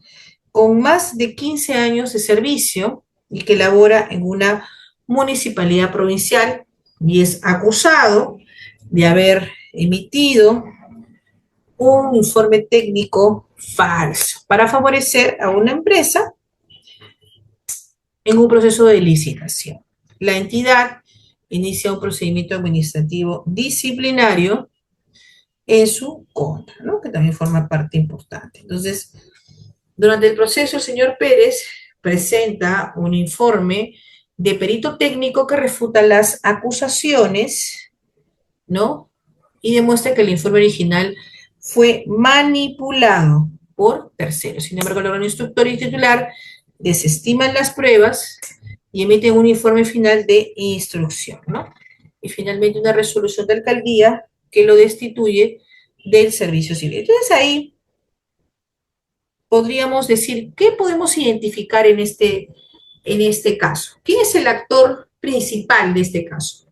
con más de 15 años de servicio y que labora en una municipalidad provincial y es acusado de haber emitido un informe técnico falso para favorecer a una empresa en un proceso de licitación. La entidad inicia un procedimiento administrativo disciplinario en su contra, ¿no? Que también forma parte importante. Entonces, durante el proceso, el señor Pérez presenta un informe de perito técnico que refuta las acusaciones, ¿no? Y demuestra que el informe original fue manipulado por terceros. Sin embargo, el órgano instructor y titular desestiman las pruebas y emiten un informe final de instrucción, ¿no? Y finalmente una resolución de alcaldía que lo destituye del servicio civil. Entonces ahí podríamos decir, ¿qué podemos identificar en este caso? ¿Quién es el actor principal de este caso?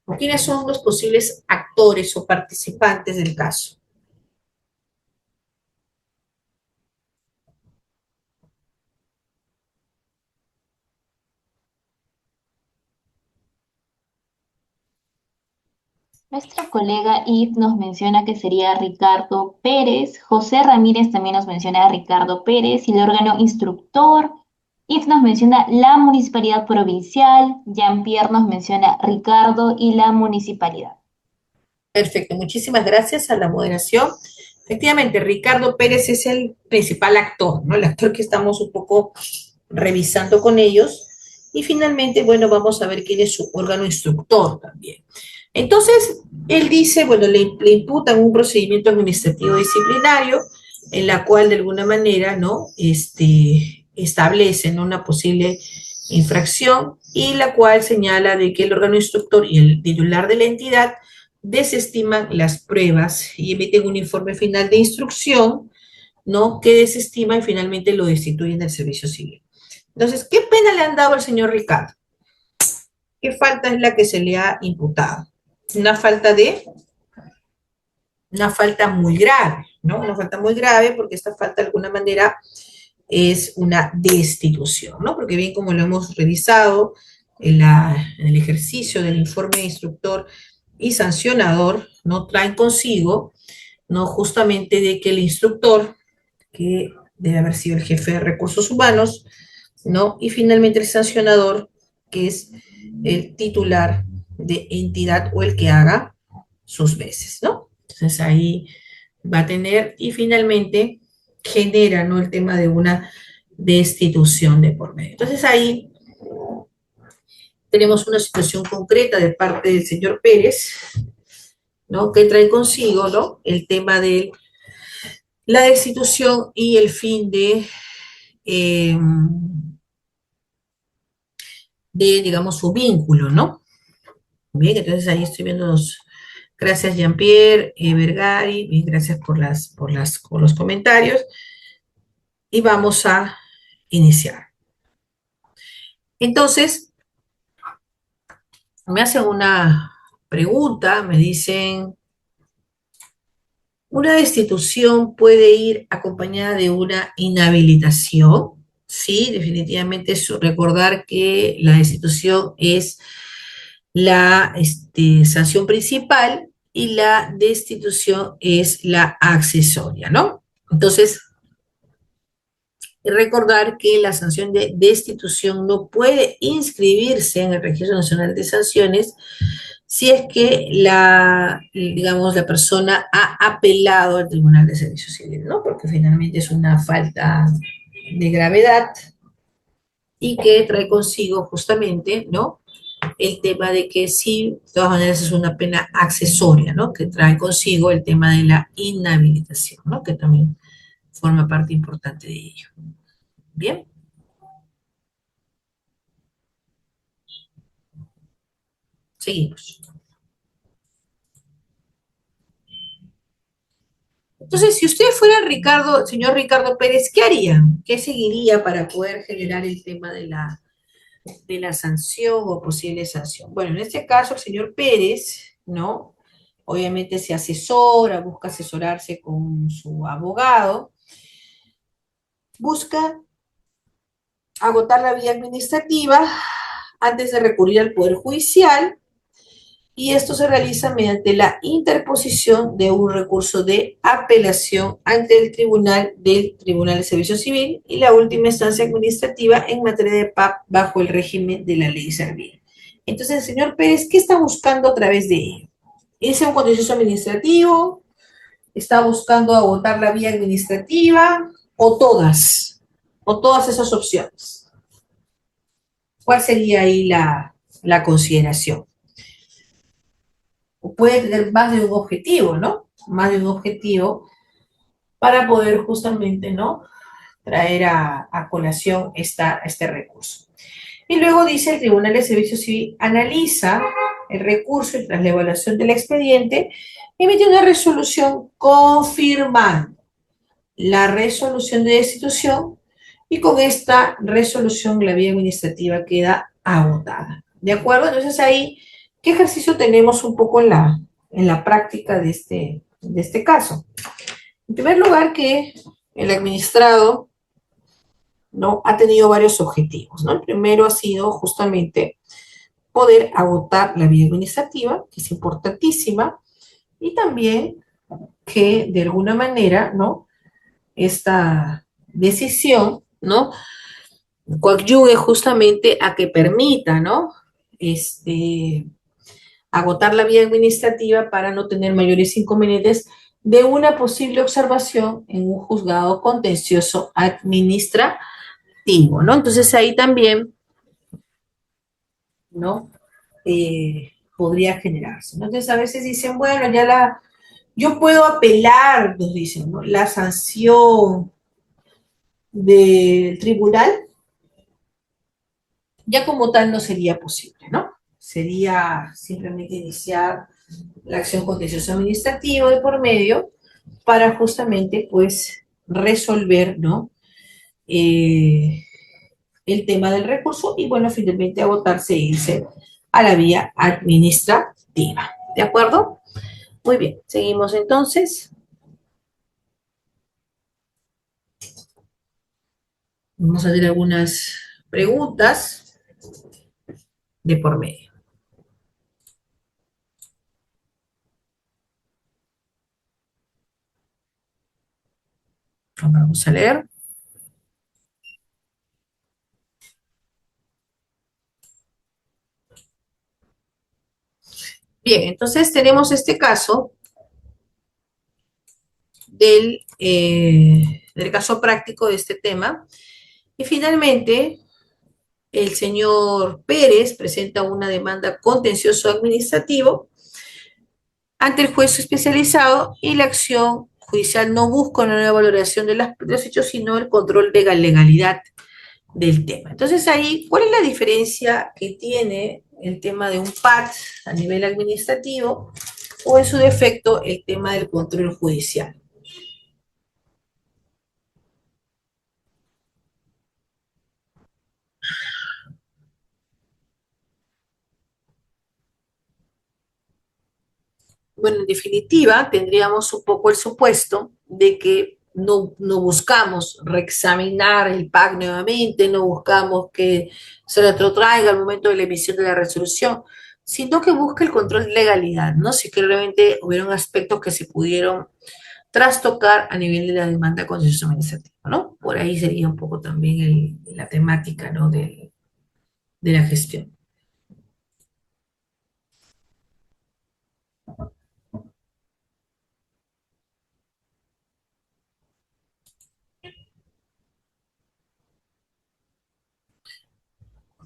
¿O quiénes son los posibles actores o participantes del caso? Nuestra colega Yves nos menciona que sería Ricardo Pérez, José Ramírez también nos menciona a Ricardo Pérez y el órgano instructor. Yves nos menciona la municipalidad provincial, Jean-Pierre nos menciona Ricardo y la municipalidad. Perfecto, muchísimas gracias a la moderación. Efectivamente, Ricardo Pérez es el principal actor, ¿no? El actor que estamos un poco revisando con ellos. Y finalmente, bueno, vamos a ver quién es su órgano instructor también. Entonces, él dice, bueno, le imputan un procedimiento administrativo disciplinario en la cual de alguna manera, ¿no? Establecen una posible infracción y la cual señala de que el órgano instructor y el titular de la entidad desestiman las pruebas y emiten un informe final de instrucción, ¿no? Que desestima y finalmente lo destituyen del servicio civil. Entonces, ¿qué pena le han dado al señor Ricardo? ¿Qué falta es la que se le ha imputado? Una falta de, una falta muy grave, ¿no? Una falta muy grave porque esta falta de alguna manera es una destitución, ¿no? Porque bien como lo hemos revisado en el ejercicio del informe de instructor y sancionador, no traen consigo, no justamente de que el instructor, que debe haber sido el jefe de recursos humanos, ¿no? Y finalmente el sancionador, que es el titular de entidad o el que haga sus veces, ¿no? Entonces ahí va a tener, y finalmente genera, ¿no? El tema de una destitución de por medio. Entonces ahí tenemos una situación concreta de parte del señor Pérez, ¿no? Que trae consigo, ¿no? El tema de la destitución y el fin eh, de, digamos, su vínculo, ¿no? Bien, entonces ahí estoy viendo los, gracias Jean-Pierre, Vergari, bien, gracias por los comentarios, y vamos a iniciar. Entonces, me hacen una pregunta, me dicen, ¿una destitución puede ir acompañada de una inhabilitación? Sí, definitivamente es recordar que la destitución es la sanción principal y la destitución es la accesoria, ¿no? Entonces, recordar que la sanción de destitución no puede inscribirse en el Registro Nacional de Sanciones si es que digamos, la persona ha apelado al Tribunal de Servicio Civil, ¿no? Porque finalmente es una falta de gravedad y que trae consigo justamente, ¿no? El tema de que sí, de todas maneras es una pena accesoria, ¿no? Que trae consigo el tema de la inhabilitación, ¿no? Que también forma parte importante de ello. Bien, seguimos. Entonces, si usted fuera Ricardo, señor Ricardo Pérez, ¿qué haría? ¿Qué seguiría para poder generar el tema de la sanción o posible sanción? Bueno, en este caso, el señor Pérez, ¿no? Obviamente se asesora, busca asesorarse con su abogado, busca agotar la vía administrativa antes de recurrir al Poder Judicial, y esto se realiza mediante la interposición de un recurso de apelación ante el Tribunal de Servicio Civil y la última instancia administrativa en materia de PAP bajo el régimen de la ley Servil. Entonces, el señor Pérez, ¿qué está buscando a través de ello? ¿Es un contencioso administrativo? ¿Está buscando agotar la vía administrativa? ¿O todas? ¿O todas esas opciones? ¿Cuál sería ahí la consideración? O puede tener más de un objetivo, ¿no? Más de un objetivo para poder justamente, ¿no? Traer a colación este recurso. Y luego dice el Tribunal de Servicio Civil analiza el recurso y tras la evaluación del expediente emite una resolución confirmando la resolución de destitución y con esta resolución la vía administrativa queda agotada. ¿De acuerdo? Entonces ahí, ¿qué ejercicio tenemos un poco en la práctica de este caso? En primer lugar, que el administrado, ¿no?, ha tenido varios objetivos, ¿no? El primero ha sido justamente poder agotar la vía administrativa, que es importantísima, y también que de alguna manera, ¿no?, esta decisión, ¿no?, coadyuve justamente a que permita, ¿no?, agotar la vía administrativa para no tener mayores inconvenientes de una posible observación en un juzgado contencioso administrativo, ¿no? Entonces ahí también, ¿no?, podría generarse, ¿no? Entonces a veces dicen, bueno, yo puedo apelar, nos dicen, ¿no?, la sanción del tribunal, ya como tal no sería posible, ¿no? Sería simplemente iniciar la acción contencioso administrativa de por medio para justamente, pues, resolver, ¿no?, eh, el tema del recurso y, bueno, finalmente agotarse e irse a la vía administrativa. ¿De acuerdo? Muy bien, seguimos entonces. Vamos a hacer algunas preguntas de por medio. Vamos a leer. Bien, entonces tenemos este caso del caso práctico de este tema. Y finalmente, el señor Pérez presenta una demanda contencioso administrativo ante el juez especializado y la acción judicial no busca una nueva valoración de los hechos, sino el control de la legalidad del tema. Entonces ahí, ¿cuál es la diferencia que tiene el tema de un PAT a nivel administrativo o en su defecto el tema del control judicial? Bueno, en definitiva, tendríamos un poco el supuesto de que no buscamos reexaminar el PAC nuevamente, no buscamos que se retrotraiga al momento de la emisión de la resolución, sino que busca el control de legalidad, ¿no? Si que realmente hubieron aspectos que se pudieron trastocar a nivel de la demanda contencioso administrativa, ¿no? Por ahí sería un poco también la temática, ¿no?, de la gestión.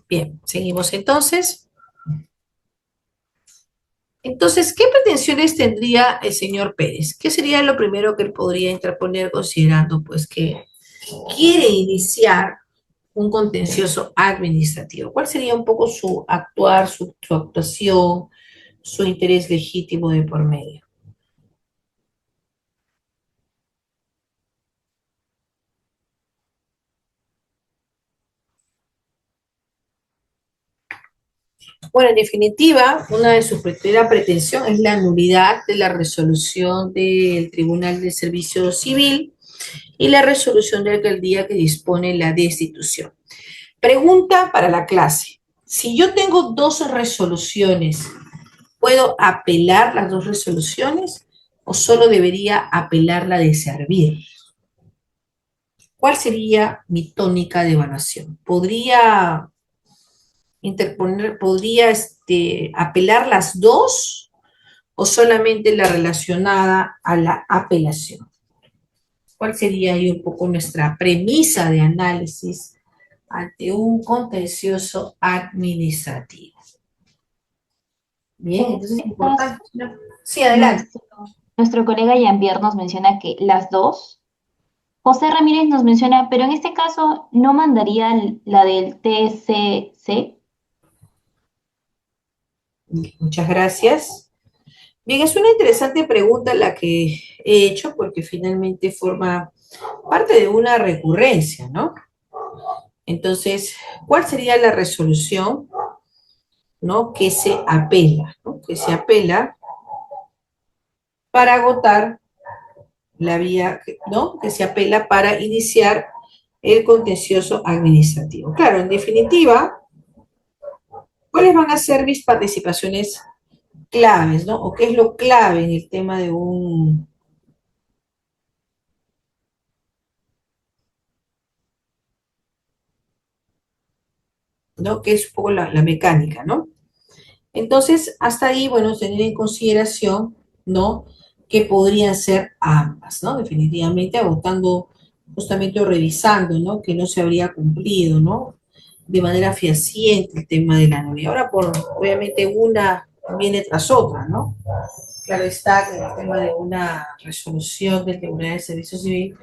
Bien, seguimos entonces. Entonces, ¿qué pretensiones tendría el señor Pérez? ¿Qué sería lo primero que él podría interponer considerando, pues, que quiere iniciar un contencioso administrativo? ¿Cuál sería un poco su actuar, su actuación, su interés legítimo de por medio? Bueno, en definitiva, una de sus primeras pretensiones es la nulidad de la resolución del Tribunal de Servicio Civil y la resolución de alcaldía que dispone la destitución. Pregunta para la clase. Si yo tengo dos resoluciones, ¿puedo apelar las dos resoluciones o solo debería apelar la de servir? ¿Cuál sería mi tónica de evaluación? ¿Podría interponer, podría apelar las dos o solamente la relacionada a la apelación? ¿Cuál sería ahí un poco nuestra premisa de análisis ante un contencioso administrativo? Bien, En entonces es este caso, importante, ¿no? Sí, adelante. nuestro, nuestro colega Jean-Pierre nos menciona que las dos. José Ramírez nos menciona, pero en este caso no mandaría la del TCC. Muchas gracias. Bien, es una interesante pregunta la que he hecho porque finalmente forma parte de una recurrencia, ¿no? Entonces, ¿cuál sería la resolución, ¿no? Que se apela, ¿no? Que se apela para agotar la vía, ¿no? Que se apela para iniciar el contencioso administrativo. Claro, en definitiva, ¿cuáles van a ser mis participaciones claves, ¿no? O qué es lo clave en el tema de un, ¿no? Que es un poco la mecánica, ¿no? Entonces, hasta ahí, bueno, tener en consideración, ¿no? Que podrían ser ambas, ¿no? Definitivamente agotando, justamente o revisando, ¿no? Que no se habría cumplido, ¿no? De manera fehaciente el tema de la nulidad. Ahora, obviamente, una viene tras otra, ¿no? Claro está que el tema de una resolución del Tribunal de Servicio Civil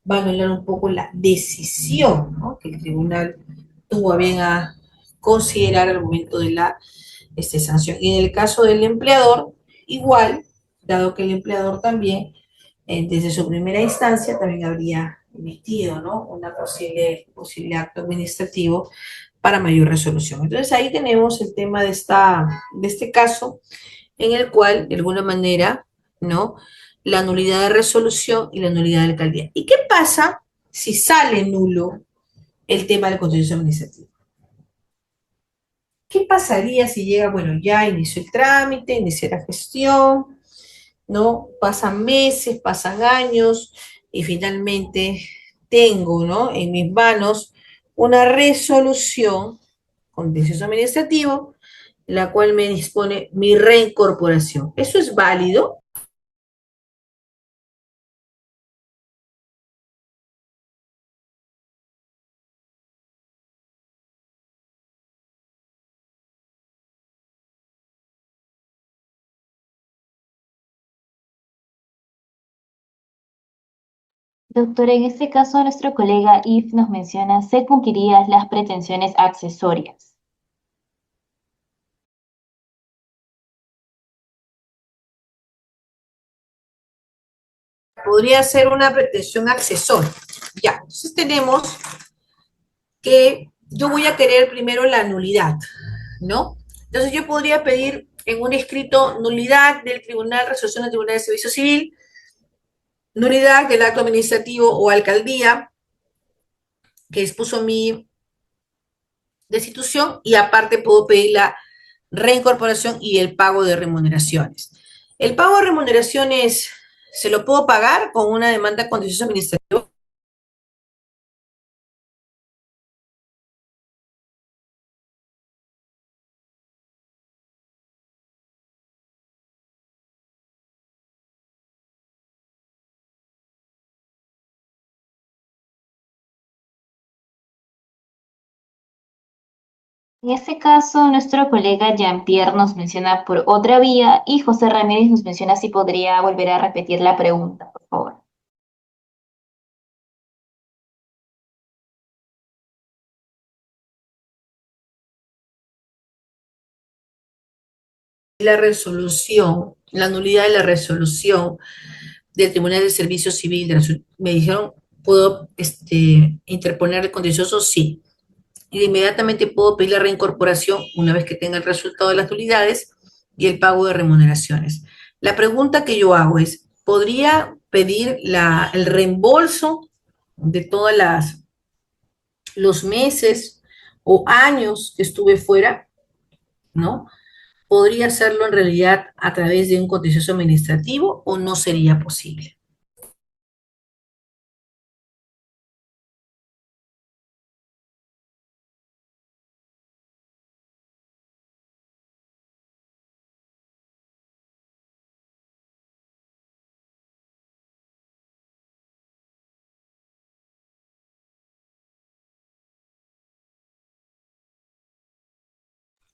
va a anular un poco la decisión, ¿no? Que el tribunal tuvo a bien a considerar al momento de la sanción. Y en el caso del empleador, igual, dado que el empleador también, desde su primera instancia, también habría emitido, ¿no? Una posible acto administrativo para mayor resolución. Entonces ahí tenemos el tema de este caso en el cual, de alguna manera, ¿no? La nulidad de resolución y la nulidad de alcaldía. ¿Y qué pasa si sale nulo el tema del contencioso administrativo? ¿Qué pasaría si llega, bueno, ya inició el trámite, inició la gestión, ¿no? Pasan meses, pasan años y finalmente tengo, ¿no? En mis manos una resolución contencioso administrativo, la cual me dispone mi reincorporación. ¿Eso es válido? Doctor, en este caso nuestro colega Yves nos menciona, se cumplirían las pretensiones accesorias. Podría ser una pretensión accesoria. Ya, entonces tenemos que yo voy a querer primero la nulidad, ¿no? Entonces yo podría pedir en un escrito nulidad del tribunal, resolución del Tribunal de Servicio Civil, nulidad del acto administrativo o alcaldía que expuso mi destitución y aparte puedo pedir la reincorporación y el pago de remuneraciones. El pago de remuneraciones se lo puedo pagar con una demanda contencioso administrativa. En este caso, nuestro colega Jean-Pierre nos menciona por otra vía y José Ramírez nos menciona si podría volver a repetir la pregunta, por favor. La resolución, la nulidad de la resolución del Tribunal de Servicio Civil, me dijeron, ¿puedo interponer el contencioso? Sí. Y de inmediatamente puedo pedir la reincorporación una vez que tenga el resultado de las nulidades y el pago de remuneraciones. La pregunta que yo hago es, ¿podría pedir el reembolso de todas los meses o años que estuve fuera, ¿no? ¿Podría hacerlo en realidad a través de un contencioso administrativo o no sería posible?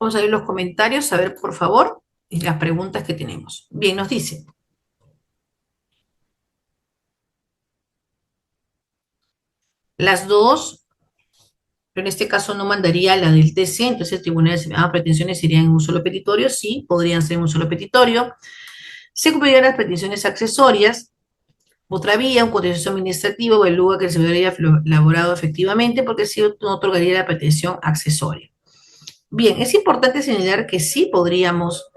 Vamos a ver los comentarios, a ver, por favor, y las preguntas que tenemos. Bien, nos dice, las dos, pero en este caso no mandaría la del TC, entonces el tribunal de estimadas pretensiones serían en un solo petitorio, sí, podrían ser en un solo petitorio. Se cumplirían las peticiones accesorias. Otra vía, un contencioso administrativo evalúa que el servidor haya elaborado efectivamente porque si no otorgaría la petición accesoria. Bien, es importante señalar que sí podríamos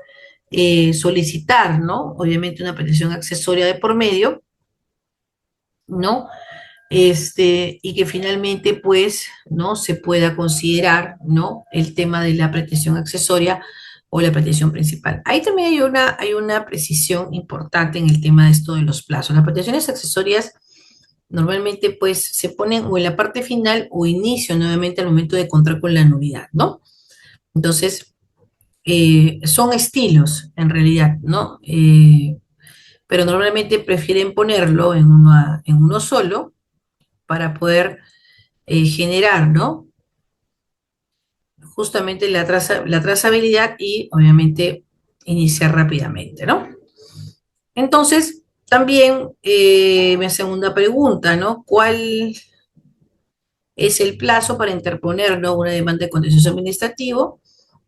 solicitar, ¿no? Obviamente una petición accesoria de por medio, ¿no? Y que finalmente, pues, ¿no? Se pueda considerar, ¿no? El tema de la petición accesoria o la petición principal. Ahí también hay una precisión importante en el tema de esto de los plazos. Las peticiones accesorias normalmente, pues, se ponen o en la parte final o inicio nuevamente al momento de contar con la nulidad, ¿no? Entonces, son estilos, en realidad, ¿no? Pero normalmente prefieren ponerlo en uno solo para poder generar, ¿no? Justamente la trazabilidad y obviamente iniciar rápidamente, ¿no? Entonces, también mi segunda pregunta, ¿no? ¿Cuál es el plazo para interponer, ¿no? Una demanda de contencioso administrativo,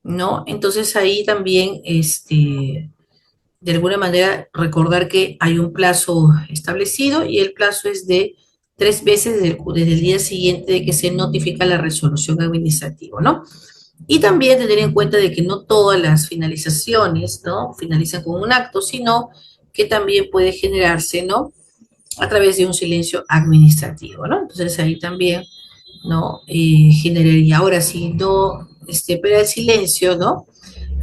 ¿no? Entonces ahí también, de alguna manera, recordar que hay un plazo establecido y el plazo es de 3 meses desde el día siguiente de que se notifica la resolución administrativa, ¿no? Y también tener en cuenta de que no todas las finalizaciones, ¿no? Finalizan con un acto, sino que también puede generarse, ¿no? A través de un silencio administrativo, ¿no? Entonces ahí también, ¿no? Generaría, ahora si no, pero el silencio, ¿no?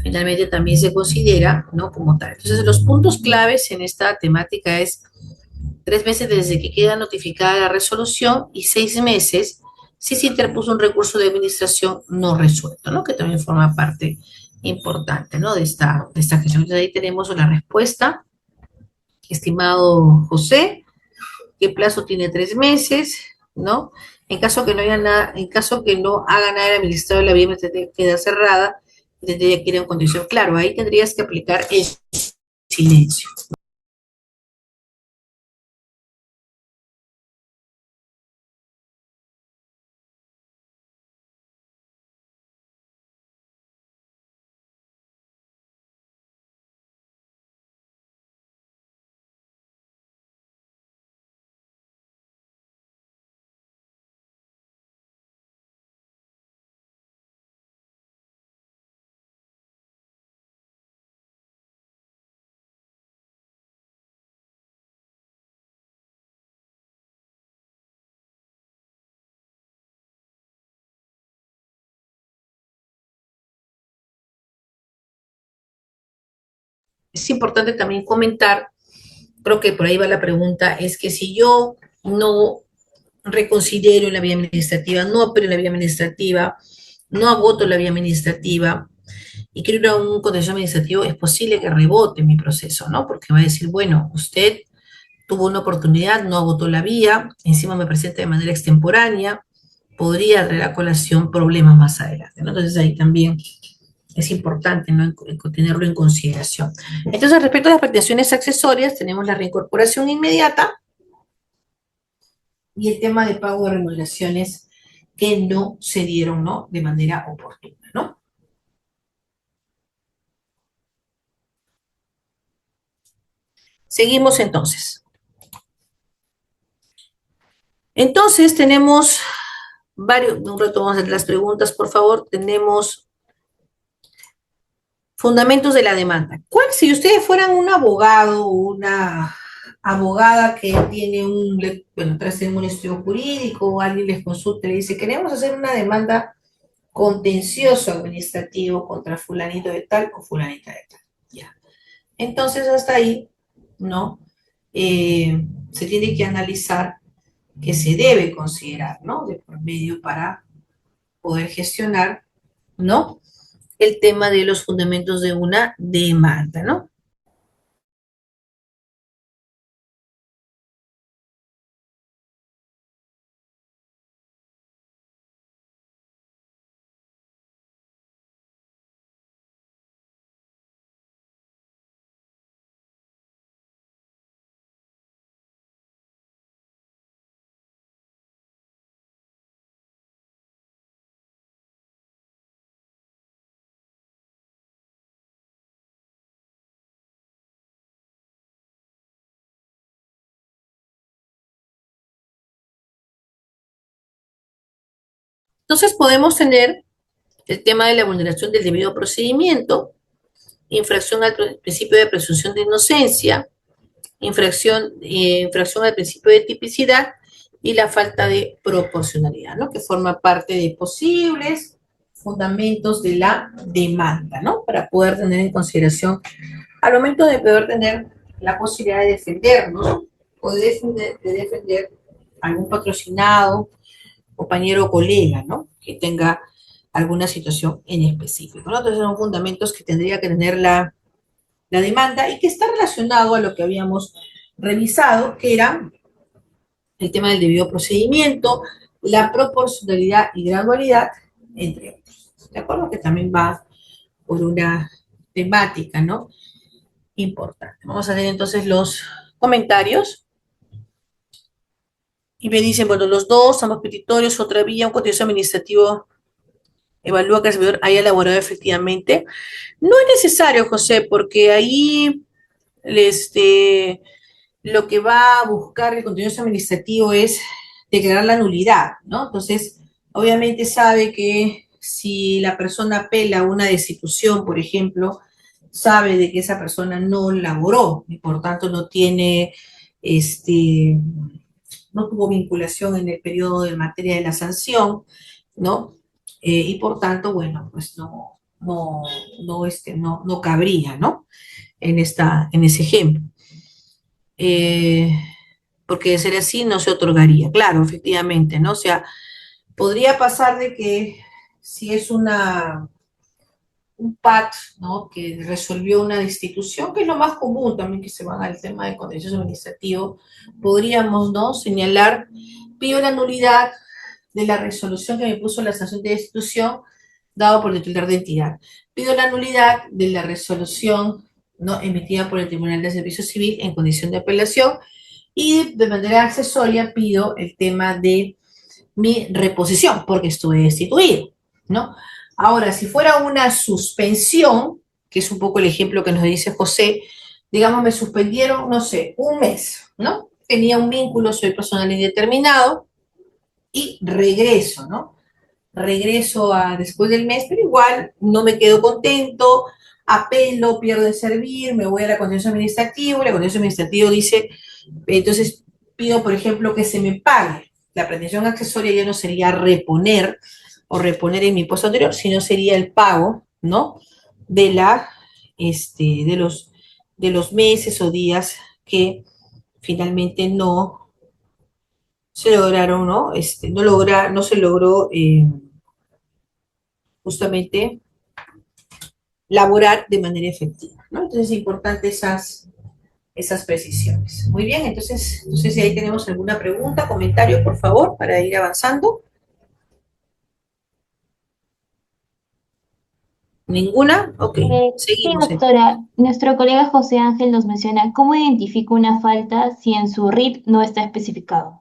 Finalmente también se considera, ¿no? Como tal. Entonces los puntos claves en esta temática es 3 meses desde que queda notificada la resolución y 6 meses si se interpuso un recurso de administración no resuelto, ¿no? Que también forma parte importante, ¿no? De esta gestión. Entonces ahí tenemos la respuesta, estimado José, que el plazo tiene 3 meses, ¿no? En caso que no haya nada, en caso que no haga nada el administrador, la vía queda cerrada, tendría que ir en condición. Claro, ahí tendrías que aplicar el silencio. Es importante también comentar, creo que por ahí va la pregunta, es que si yo no reconsidero la vía administrativa, no apelo la vía administrativa, no agoto la vía administrativa y quiero ir a un contencioso administrativo, es posible que rebote mi proceso, ¿no? Porque va a decir, bueno, usted tuvo una oportunidad, no agotó la vía, encima me presenta de manera extemporánea, podría traer a colación problemas más adelante, ¿no? Entonces ahí también es importante, ¿no? Tenerlo en consideración. Entonces, respecto a las pretensiones accesorias, tenemos la reincorporación inmediata y el tema de pago de remuneraciones que no se dieron, ¿no? De manera oportuna, ¿no? Seguimos entonces. Entonces tenemos varios, un rato vamos a hacer las preguntas, por favor. Tenemos fundamentos de la demanda. ¿Cuál, si ustedes fueran un abogado o una abogada que tiene bueno, traen un estudio jurídico o alguien les consulta y le dice, queremos hacer una demanda contencioso administrativo contra fulanito de tal o fulanita de tal. Ya. Entonces, hasta ahí, ¿no? Se tiene que analizar que se debe considerar, ¿no? De por medio para poder gestionar, ¿no? El tema de los fundamentos de una demanda, ¿no? Entonces podemos tener el tema de la vulneración del debido procedimiento, infracción al principio de presunción de inocencia, infracción al principio de tipicidad y la falta de proporcionalidad, ¿no? Que forma parte de posibles fundamentos de la demanda, ¿no? Para poder tener en consideración al momento de poder tener la posibilidad de defendernos o de defender algún patrocinado, compañero o colega, ¿no? Que tenga alguna situación en específico, ¿no? Entonces son fundamentos que tendría que tener la demanda y que está relacionado a lo que habíamos revisado, que era el tema del debido procedimiento, la proporcionalidad y gradualidad, entre otros. ¿De acuerdo? Que también va por una temática, ¿no? Importante. Vamos a hacer entonces los comentarios. Y me dicen, bueno, los dos, ambos petitorios, otra vía, un contencioso administrativo evalúa que el servidor haya elaborado efectivamente. No es necesario, José, porque ahí este, lo que va a buscar el contencioso administrativo es declarar la nulidad, ¿no? Entonces, obviamente sabe que si la persona apela a una destitución, por ejemplo, sabe de que esa persona no laboró y por tanto no tiene, no tuvo vinculación en el periodo de materia de la sanción, ¿no? Y por tanto, bueno, pues no cabría, ¿no? En ese ejemplo. Eh, porque de ser así no se otorgaría, claro, efectivamente, ¿no? O sea, podría pasar de que si es un PAT, ¿no? Que resolvió una destitución, que es lo más común también que se van al tema de contencioso administrativo, podríamos, ¿no? Señalar, pido la nulidad de la resolución que me puso la sanción de destitución dado por el titular de entidad. Pido la nulidad de la resolución, ¿no? Emitida por el Tribunal de Servicio Civil en condición de apelación y de manera accesoria pido el tema de mi reposición porque estuve destituido, ¿no? Ahora, si fuera una suspensión, que es un poco el ejemplo que nos dice José, digamos, me suspendieron, no sé, un mes, ¿no? Tenía un vínculo, soy personal indeterminado y regreso, ¿no? Regreso a después del mes, pero igual no me quedo contento, apelo, pierdo el servir, me voy a la contencioso administrativo, la contencioso administrativo dice, entonces pido, por ejemplo, que se me pague. La pretensión accesoria ya no sería reponer o reponer en mi impuesto anterior, sino sería el pago, ¿no? De la, de los meses o días que finalmente no se lograron, ¿no? No se logró justamente laborar de manera efectiva, ¿no? Entonces es importante esas precisiones. Muy bien, entonces, no sé si ahí tenemos alguna pregunta, comentario, por favor, para ir avanzando. ¿Ninguna? Ok, Sí, seguimos. doctora, nuestro colega José Ángel nos menciona cómo identifica una falta si en su RIT no está especificado.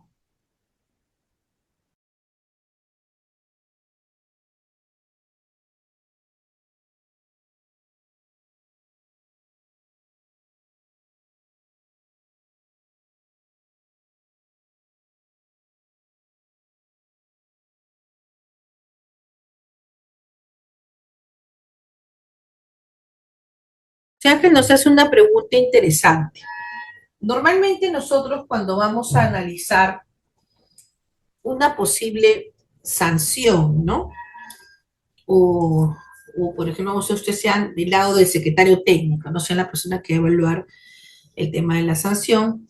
Ángel nos hace una pregunta interesante. Normalmente nosotros cuando vamos a analizar una posible sanción, ¿no? o, por ejemplo, no sé, ustedes sean del lado del secretario técnico, no sean la persona que va a evaluar el tema de la sanción,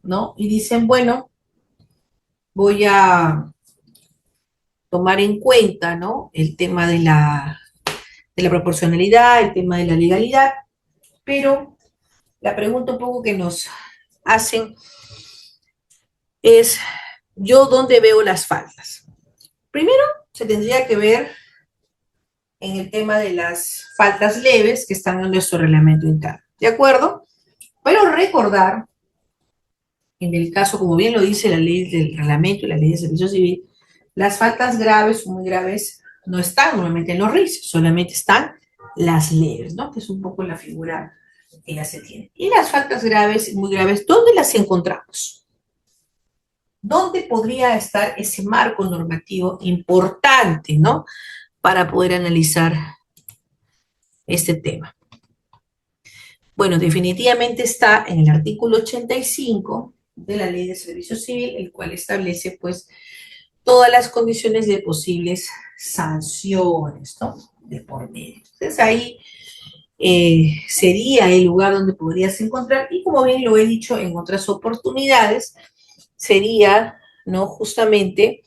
¿no? Y dicen, bueno, voy a tomar en cuenta, ¿no? El tema de la proporcionalidad, el tema de la legalidad, pero la pregunta un poco que nos hacen es, ¿yo dónde veo las faltas? Primero, se tendría que ver en el tema de las faltas leves que están en nuestro reglamento interno, ¿de acuerdo? Pero recordar, en el caso, como bien lo dice la ley del reglamento y la ley de servicio civil, las faltas graves o muy graves no están normalmente en los RIS, solamente están las leves, ¿no? Que es un poco la figura que ya se tiene. Y las faltas graves y muy graves, ¿dónde las encontramos? ¿Dónde podría estar ese marco normativo importante, ¿no? Para poder analizar este tema. Bueno, definitivamente está en el artículo 85 de la Ley de Servicio Civil, el cual establece, pues, todas las condiciones de posibles sanciones, ¿no? De por medio. Entonces, ahí sería el lugar donde podrías encontrar, y como bien lo he dicho en otras oportunidades, sería, ¿no? Justamente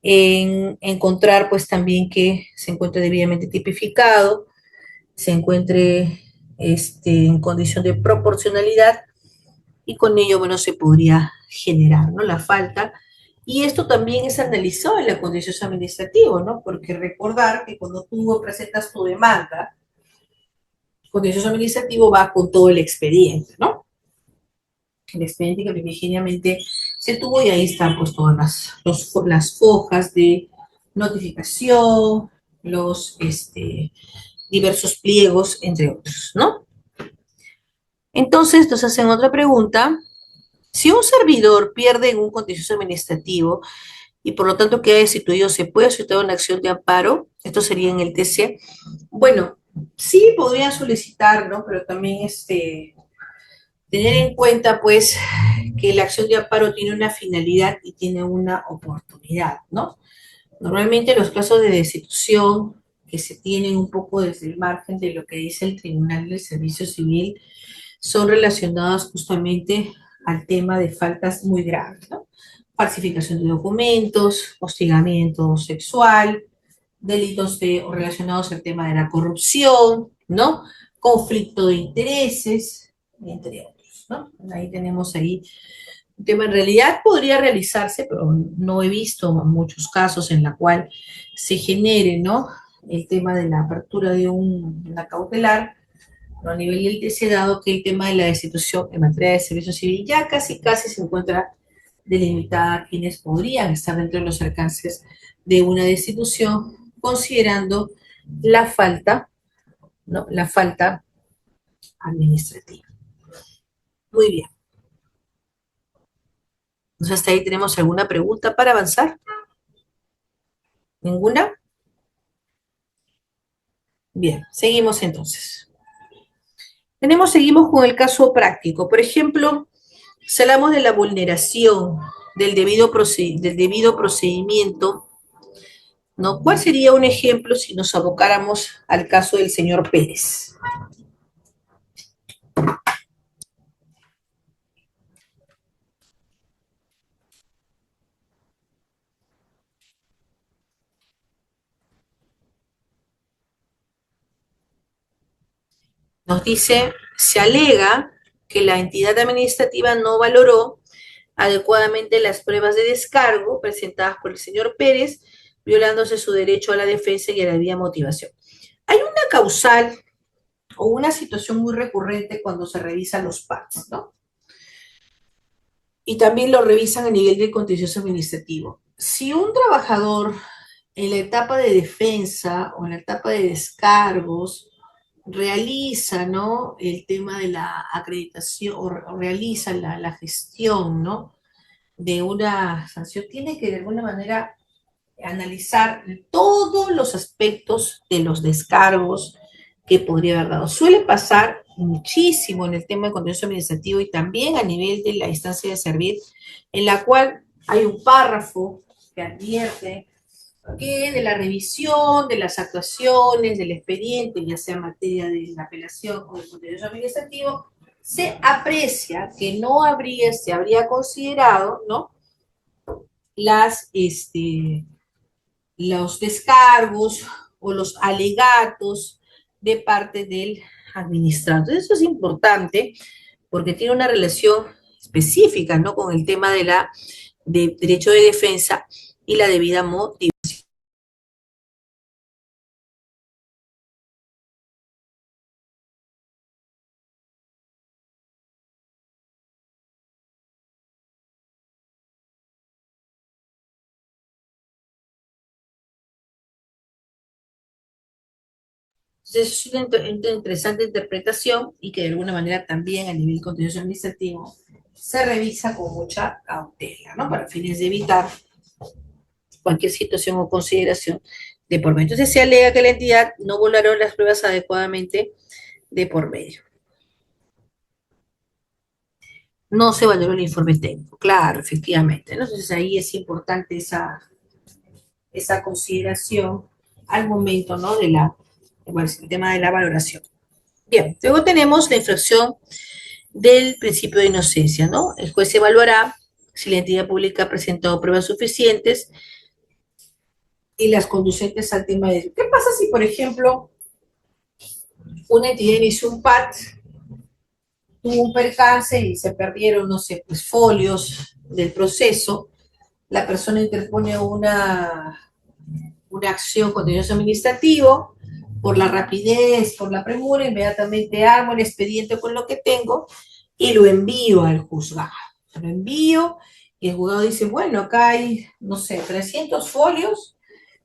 en encontrar, pues, también que se encuentre debidamente tipificado, se encuentre en condición de proporcionalidad y con ello, bueno, se podría generar, ¿no? La falta. Y esto también es analizado en la contencioso administrativo, ¿no? Porque recordar que cuando tú presentas tu demanda, el contencioso administrativo va con todo el expediente, ¿no? El expediente que primigeniamente se tuvo y ahí están pues todas las hojas de notificación, los diversos pliegos, entre otros, ¿no? Entonces nos hacen otra pregunta. Si un servidor pierde en un contencioso administrativo y por lo tanto queda destituido, ¿se puede solicitar una acción de amparo? Esto sería en el TC. Bueno, sí podría solicitar, ¿no? Pero también tener en cuenta, pues, que la acción de amparo tiene una finalidad y tiene una oportunidad, ¿no? Normalmente los casos de destitución que se tienen un poco desde el margen de lo que dice el Tribunal del Servicio Civil son relacionados justamente al tema de faltas muy graves, ¿no? Falsificación de documentos, hostigamiento sexual, delitos relacionados al tema de la corrupción, ¿no? Conflicto de intereses, entre otros, ¿no? Ahí tenemos ahí un tema. En realidad podría realizarse, pero no he visto muchos casos en la cual se genere, ¿no? El tema de la apertura de una cautelar, ¿no? A nivel del TC, dado que el tema de la destitución en materia de servicio civil ya casi se encuentra delimitada a quienes podrían estar dentro de los alcances de una destitución, considerando la falta, ¿no? La falta administrativa. Muy bien. Entonces, hasta ahí tenemos alguna pregunta para avanzar. ¿Ninguna? Bien, seguimos entonces. Seguimos con el caso práctico. Por ejemplo, si hablamos de la vulneración del debido procedimiento, ¿no? ¿Cuál sería un ejemplo si nos abocáramos al caso del señor Pérez? Nos dice, se alega que la entidad administrativa no valoró adecuadamente las pruebas de descargo presentadas por el señor Pérez, violándose su derecho a la defensa y a la debida motivación. Hay una causal o una situación muy recurrente cuando se revisan los PACs, ¿no? Y también lo revisan a nivel del contencioso administrativo. Si un trabajador en la etapa de defensa o en la etapa de descargos realiza, ¿no? El tema de la acreditación o realiza la gestión, ¿no? De una sanción, tiene que de alguna manera analizar todos los aspectos de los descargos que podría haber dado. Suele pasar muchísimo en el tema de contencioso administrativo y también a nivel de la instancia de servir, en la cual hay un párrafo que advierte que de la revisión de las actuaciones del expediente, ya sea en materia de la apelación o del contenido administrativo, se aprecia que no habría, se habría considerado, ¿no? Las, los descargos o los alegatos de parte del administrador. Entonces, eso es importante porque tiene una relación específica, ¿no? Con el tema de la de derecho de defensa y la debida motivación. Entonces, es una interesante interpretación y que de alguna manera también a nivel contencioso administrativo se revisa con mucha cautela, ¿no? Para fines de evitar cualquier situación o consideración de por medio. Entonces, se alega que la entidad no valoró las pruebas adecuadamente de por medio. No se valoró el informe técnico, claro, efectivamente. ¿No? Entonces, ahí es importante esa consideración al momento, ¿no? De la, bueno, el tema de la valoración. Bien, luego tenemos la infracción del principio de inocencia, ¿no? El juez evaluará si la entidad pública ha presentado pruebas suficientes y las conducentes al tema de... ¿Qué pasa si, por ejemplo, una entidad inició un PAT, tuvo un percance y se perdieron, no sé, pues folios del proceso, la persona interpone una acción contencioso administrativo, por la rapidez, por la premura, inmediatamente armo el expediente con lo que tengo y lo envío al juzgado. Lo envío y el juzgado dice, bueno, acá hay, no sé, 300 folios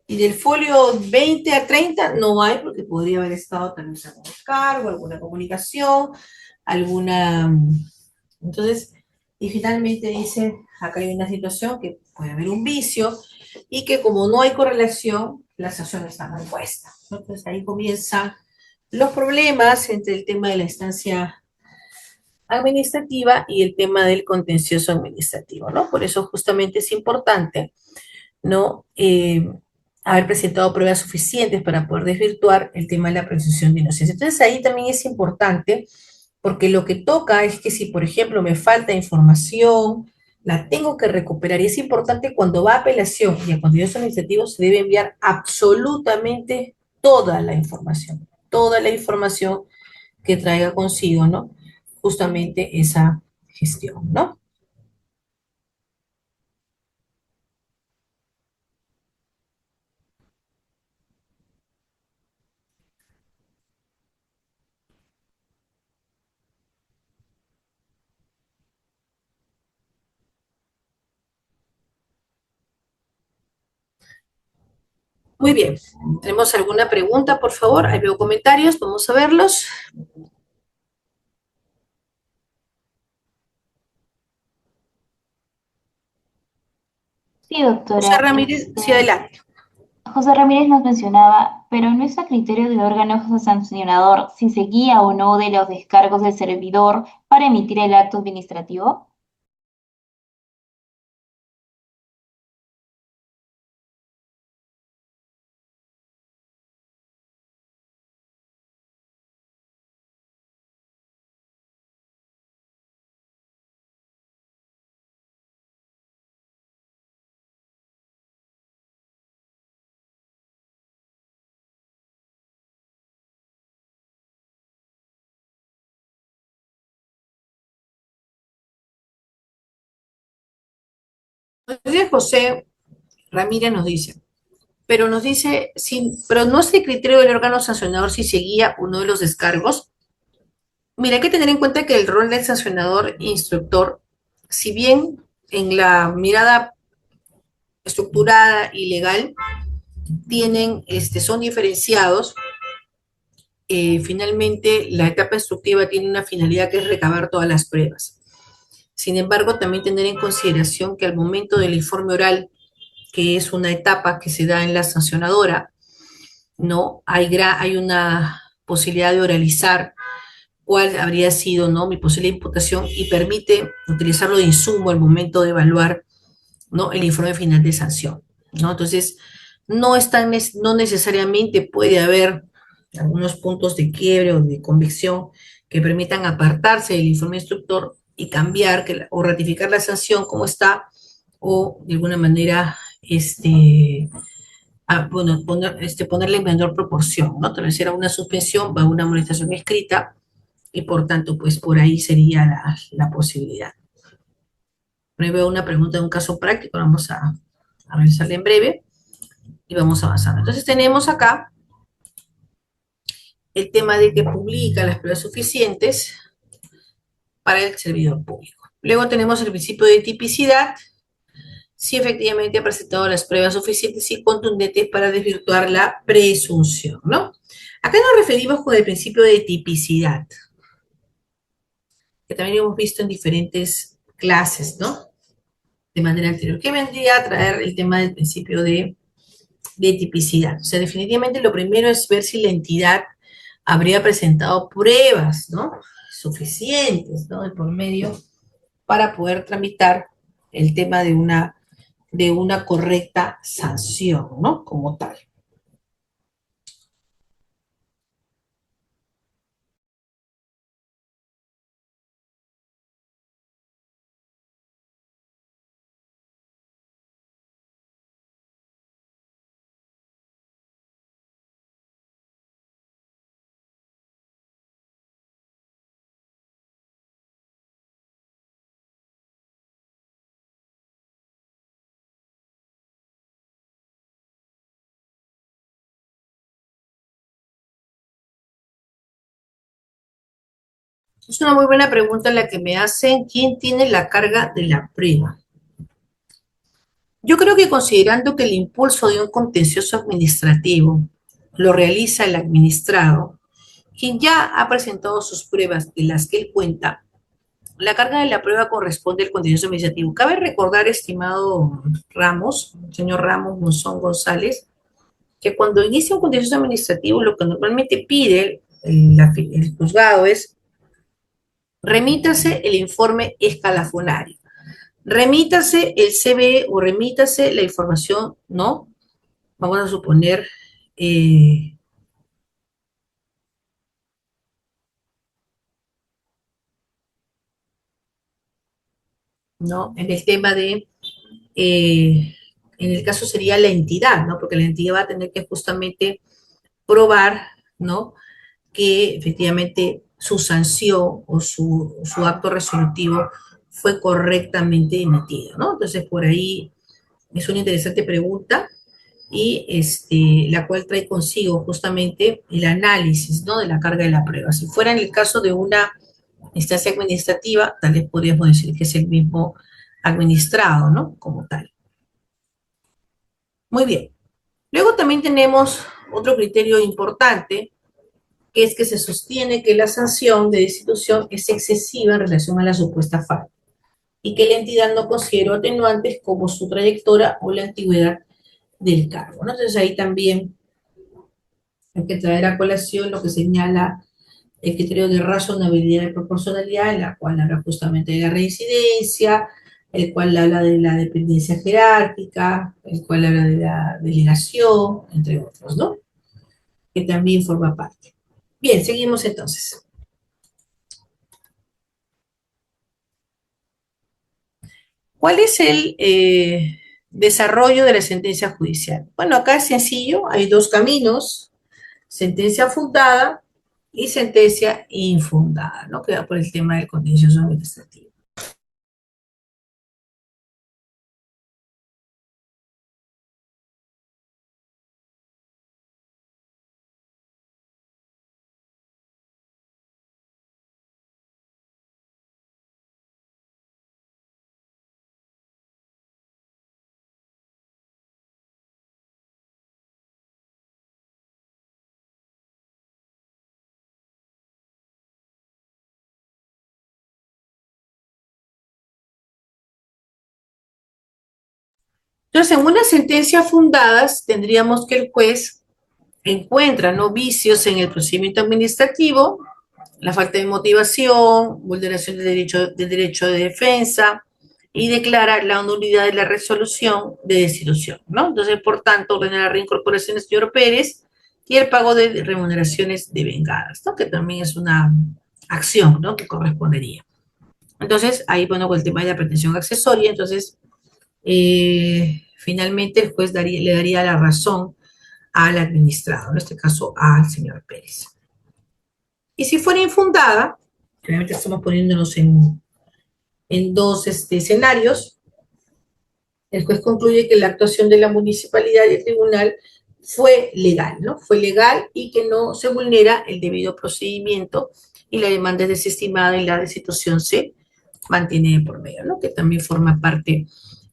y del folio 20 a 30 no hay porque podría haber estado tal vez algún descargo, alguna comunicación, alguna... Entonces, y finalmente dice, acá hay una situación que puede haber un vicio y que como no hay correlación, la sanción está mal puesta. Entonces ahí comienzan los problemas entre el tema de la instancia administrativa y el tema del contencioso administrativo, ¿no? Por eso justamente es importante, ¿no? Haber presentado pruebas suficientes para poder desvirtuar el tema de la presunción de inocencia. Entonces ahí también es importante porque lo que toca es que si, por ejemplo, me falta información, la tengo que recuperar. Y es importante cuando va a apelación y a contencioso administrativo se debe enviar absolutamente toda la información que traiga consigo, ¿no? Justamente esa gestión, ¿no? Muy bien. ¿Tenemos alguna pregunta, por favor? Ahí veo comentarios, vamos a verlos. Sí, José doctora. Ramírez, sí, adelante. José Ramírez nos mencionaba, pero no es a criterio del órgano sancionador si se guía o no de los descargos del servidor para emitir el acto administrativo. Entonces, José Ramírez nos dice, pero nos dice, pero no es el criterio del órgano sancionador si se guía uno de los descargos. Mira, hay que tener en cuenta que el rol del sancionador instructor, si bien en la mirada estructurada y legal son diferenciados, finalmente la etapa instructiva tiene una finalidad que es recabar todas las pruebas. Sin embargo, también tener en consideración que al momento del informe oral, que es una etapa que se da en la sancionadora, ¿no? Hay una posibilidad de oralizar cuál habría sido, ¿no? Mi posible imputación y permite utilizarlo de insumo al momento de evaluar, ¿no? El informe final de sanción, ¿no? Entonces, no necesariamente puede haber algunos puntos de quiebre o de convicción que permitan apartarse del informe instructor y cambiar o ratificar la sanción como está, o de alguna manera bueno, ponerle en menor proporción, ¿no? Tal vez era una suspensión, va a una amonestación escrita y por tanto, pues por ahí sería la posibilidad. Por ahí veo una pregunta de un caso práctico, vamos a revisarla en breve y vamos avanzando. Entonces tenemos acá el tema de que publica las pruebas suficientes para el servidor público. Luego tenemos el principio de tipicidad, si efectivamente ha presentado las pruebas suficientes y contundentes para desvirtuar la presunción, ¿no? Acá nos referimos con el principio de tipicidad, que también hemos visto en diferentes clases, ¿no? De manera anterior, que vendría a traer el tema del principio de tipicidad. O sea, definitivamente lo primero es ver si la entidad habría presentado pruebas, ¿no? Suficientes, ¿no? De por medio para poder tramitar el tema de una correcta sanción, ¿no? Como tal. Es una muy buena pregunta la que me hacen, ¿quién tiene la carga de la prueba? Yo creo que considerando que el impulso de un contencioso administrativo lo realiza el administrado, quien ya ha presentado sus pruebas de las que él cuenta, la carga de la prueba corresponde al contencioso administrativo. Cabe recordar, estimado Ramos, señor Ramos Monzón González, que cuando inicia un contencioso administrativo, lo que normalmente pide el juzgado es remítase el informe escalafonario, remítase el CBE o remítase la información, ¿no? Vamos a suponer, eh, ¿no? En el tema en el caso sería la entidad, ¿no? Porque la entidad va a tener que justamente probar, ¿no? Que efectivamente su sanción o su acto resolutivo fue correctamente emitido, ¿no? Entonces, por ahí es una interesante pregunta y la cual trae consigo justamente el análisis, ¿no? De la carga de la prueba. Si fuera en el caso de una instancia administrativa, tal vez podríamos decir que es el mismo administrado, ¿no? Como tal. Muy bien. Luego también tenemos otro criterio importante, que es que se sostiene que la sanción de destitución es excesiva en relación a la supuesta falta y que la entidad no consideró atenuantes como su trayectoria o la antigüedad del cargo, ¿no? Entonces ahí también hay que traer a colación lo que señala el criterio de razonabilidad y proporcionalidad, en la cual habla justamente de la reincidencia, el cual habla de la dependencia jerárquica, el cual habla de la delegación, entre otros, ¿no? Que también forma parte. Bien, seguimos entonces. ¿Cuál es el desarrollo de la sentencia judicial? Bueno, acá es sencillo, hay dos caminos, sentencia fundada y sentencia infundada, ¿no? Que va por el tema del contencioso administrativo. Entonces, en una sentencia fundada tendríamos que el juez encuentra no vicios en el procedimiento administrativo, la falta de motivación, vulneración del derecho de defensa, y declara la nulidad de la resolución de destitución, ¿no? Entonces, por tanto, ordena la reincorporación del señor Pérez y el pago de remuneraciones devengadas, ¿no? Que también es una acción, ¿no? Que correspondería. Entonces, ahí, bueno, con el tema de la pretensión accesoria, entonces, finalmente el juez le daría la razón al administrado, en este caso al señor Pérez. Y si fuera infundada, realmente estamos poniéndonos en dos escenarios, el juez concluye que la actuación de la municipalidad y el tribunal fue legal, ¿no? Fue legal y que no se vulnera el debido procedimiento y la demanda es desestimada y la destitución se mantiene por medio, ¿no? Que también forma parte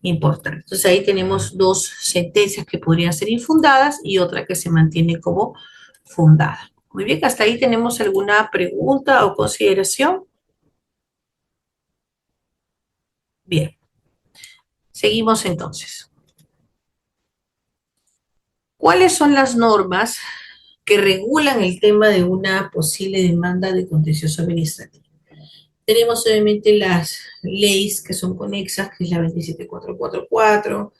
importante. Entonces ahí tenemos dos sentencias que podrían ser infundadas y otra que se mantiene como fundada. Muy bien, hasta ahí tenemos alguna pregunta o consideración. Bien, seguimos entonces. ¿Cuáles son las normas que regulan el tema de una posible demanda de contencioso administrativo? Tenemos obviamente las leyes que son conexas, que es la 27444,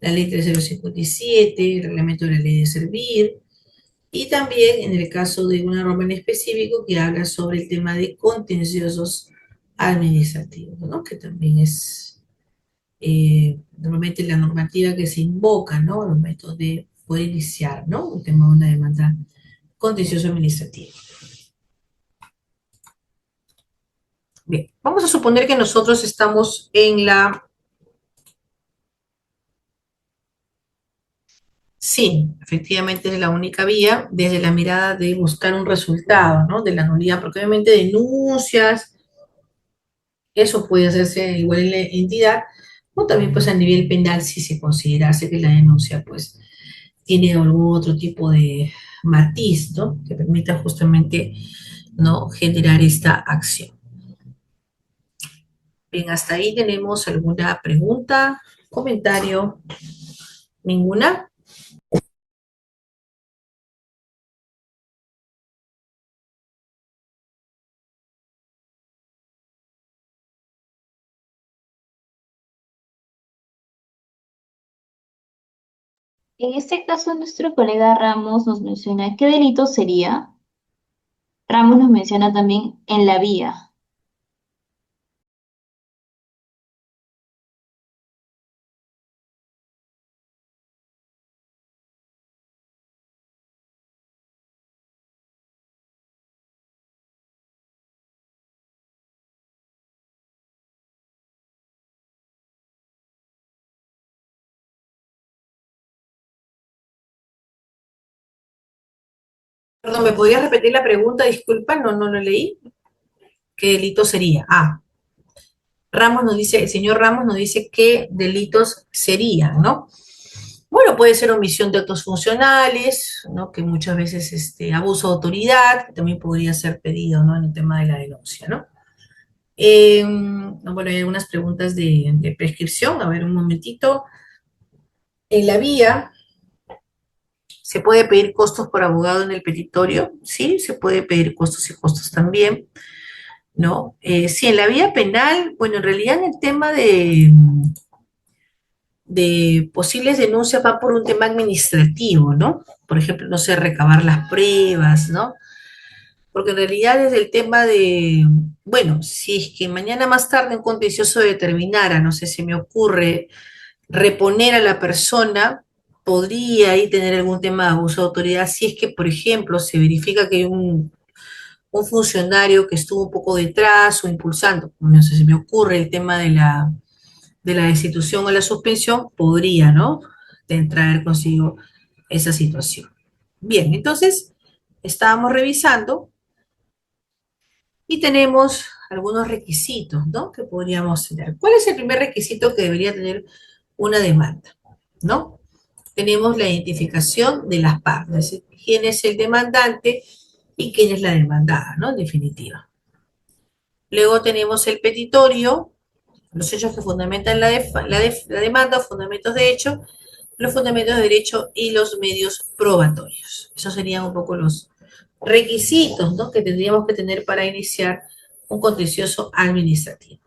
la ley 3057, el reglamento de la ley de servir, y también en el caso de una norma en específico que habla sobre el tema de contenciosos administrativos, ¿no? Que también es normalmente la normativa que se invoca, ¿no? Al momento de poder iniciar, ¿no? Un tema de una demanda contencioso administrativo. Bien, vamos a suponer que nosotros estamos en la... Sí, efectivamente es la única vía desde la mirada de buscar un resultado, ¿no? De la nulidad, porque obviamente denuncias, eso puede hacerse igual en la entidad, o también pues a nivel penal si se considerase que la denuncia pues tiene algún otro tipo de matiz, ¿no? Que permita justamente, ¿no? Generar esta acción. Bien, hasta ahí tenemos alguna pregunta, comentario, ninguna. En este caso, nuestro colega Ramos nos menciona qué delito sería. Ramos nos menciona también en la vía. Perdón, ¿me podrías repetir la pregunta? Disculpa, no lo leí. ¿Qué delito sería? Ah, Ramos nos dice, el señor Ramos nos dice qué delitos serían, ¿no? Bueno, puede ser omisión de actos funcionales, ¿no? Que muchas veces abuso de autoridad, que también podría ser pedido, ¿no? En el tema de la denuncia, ¿no? Bueno, hay algunas preguntas de prescripción. A ver, un momentito. En la vía, ¿se puede pedir costos por abogado en el petitorio? Sí, se puede pedir costos y costos también, ¿no? Sí, en la vía penal, bueno, en realidad en el tema de posibles denuncias va por un tema administrativo, ¿no? Por ejemplo, no sé, recabar las pruebas, ¿no? Porque en realidad es el tema de, bueno, si es que mañana más tarde un contencioso determinara, no sé, si me ocurre reponer a la persona, podría ahí tener algún tema de abuso de autoridad si es que, por ejemplo, se verifica que hay un funcionario que estuvo un poco detrás o impulsando, no sé, si me ocurre el tema de la destitución o la suspensión, podría, ¿no? De traer consigo esa situación. Bien, entonces estábamos revisando y tenemos algunos requisitos, ¿no? Que podríamos tener. ¿Cuál es el primer requisito que debería tener una demanda? ¿No? Tenemos la identificación de las partes, es decir, quién es el demandante y quién es la demandada, ¿no? En definitiva. Luego tenemos el petitorio, los hechos que fundamentan la demanda, fundamentos de hecho, los fundamentos de derecho y los medios probatorios. Esos serían un poco los requisitos, ¿no? Que tendríamos que tener para iniciar un contencioso administrativo.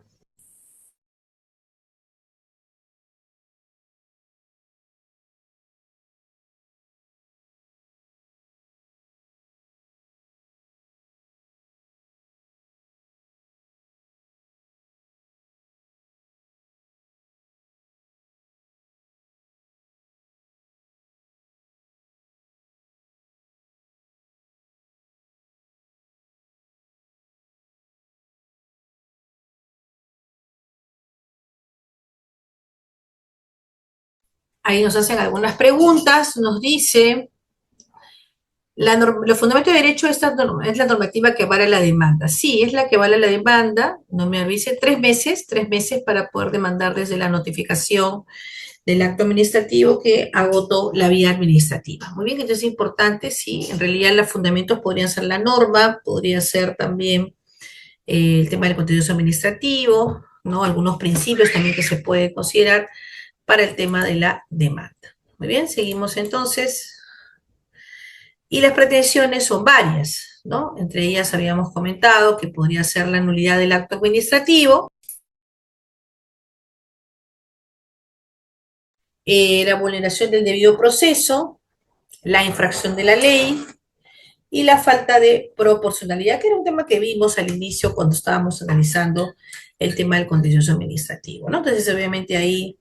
Ahí nos hacen algunas preguntas, nos dice, los fundamentos de derecho es la normativa que avala la demanda. Sí, es la que avala la demanda, no me avise, 3 meses para poder demandar desde la notificación del acto administrativo que agotó la vía administrativa. Muy bien, entonces es importante, sí, en realidad los fundamentos podrían ser la norma, podría ser también el tema del contenido administrativo, ¿no? Algunos principios también que se puede considerar para el tema de la demanda. Muy bien, seguimos entonces. Y las pretensiones son varias, ¿no? Entre ellas habíamos comentado que podría ser la nulidad del acto administrativo, la vulneración del debido proceso, la infracción de la ley y la falta de proporcionalidad, que era un tema que vimos al inicio cuando estábamos analizando el tema del contencioso administrativo, ¿no? Entonces, obviamente ahí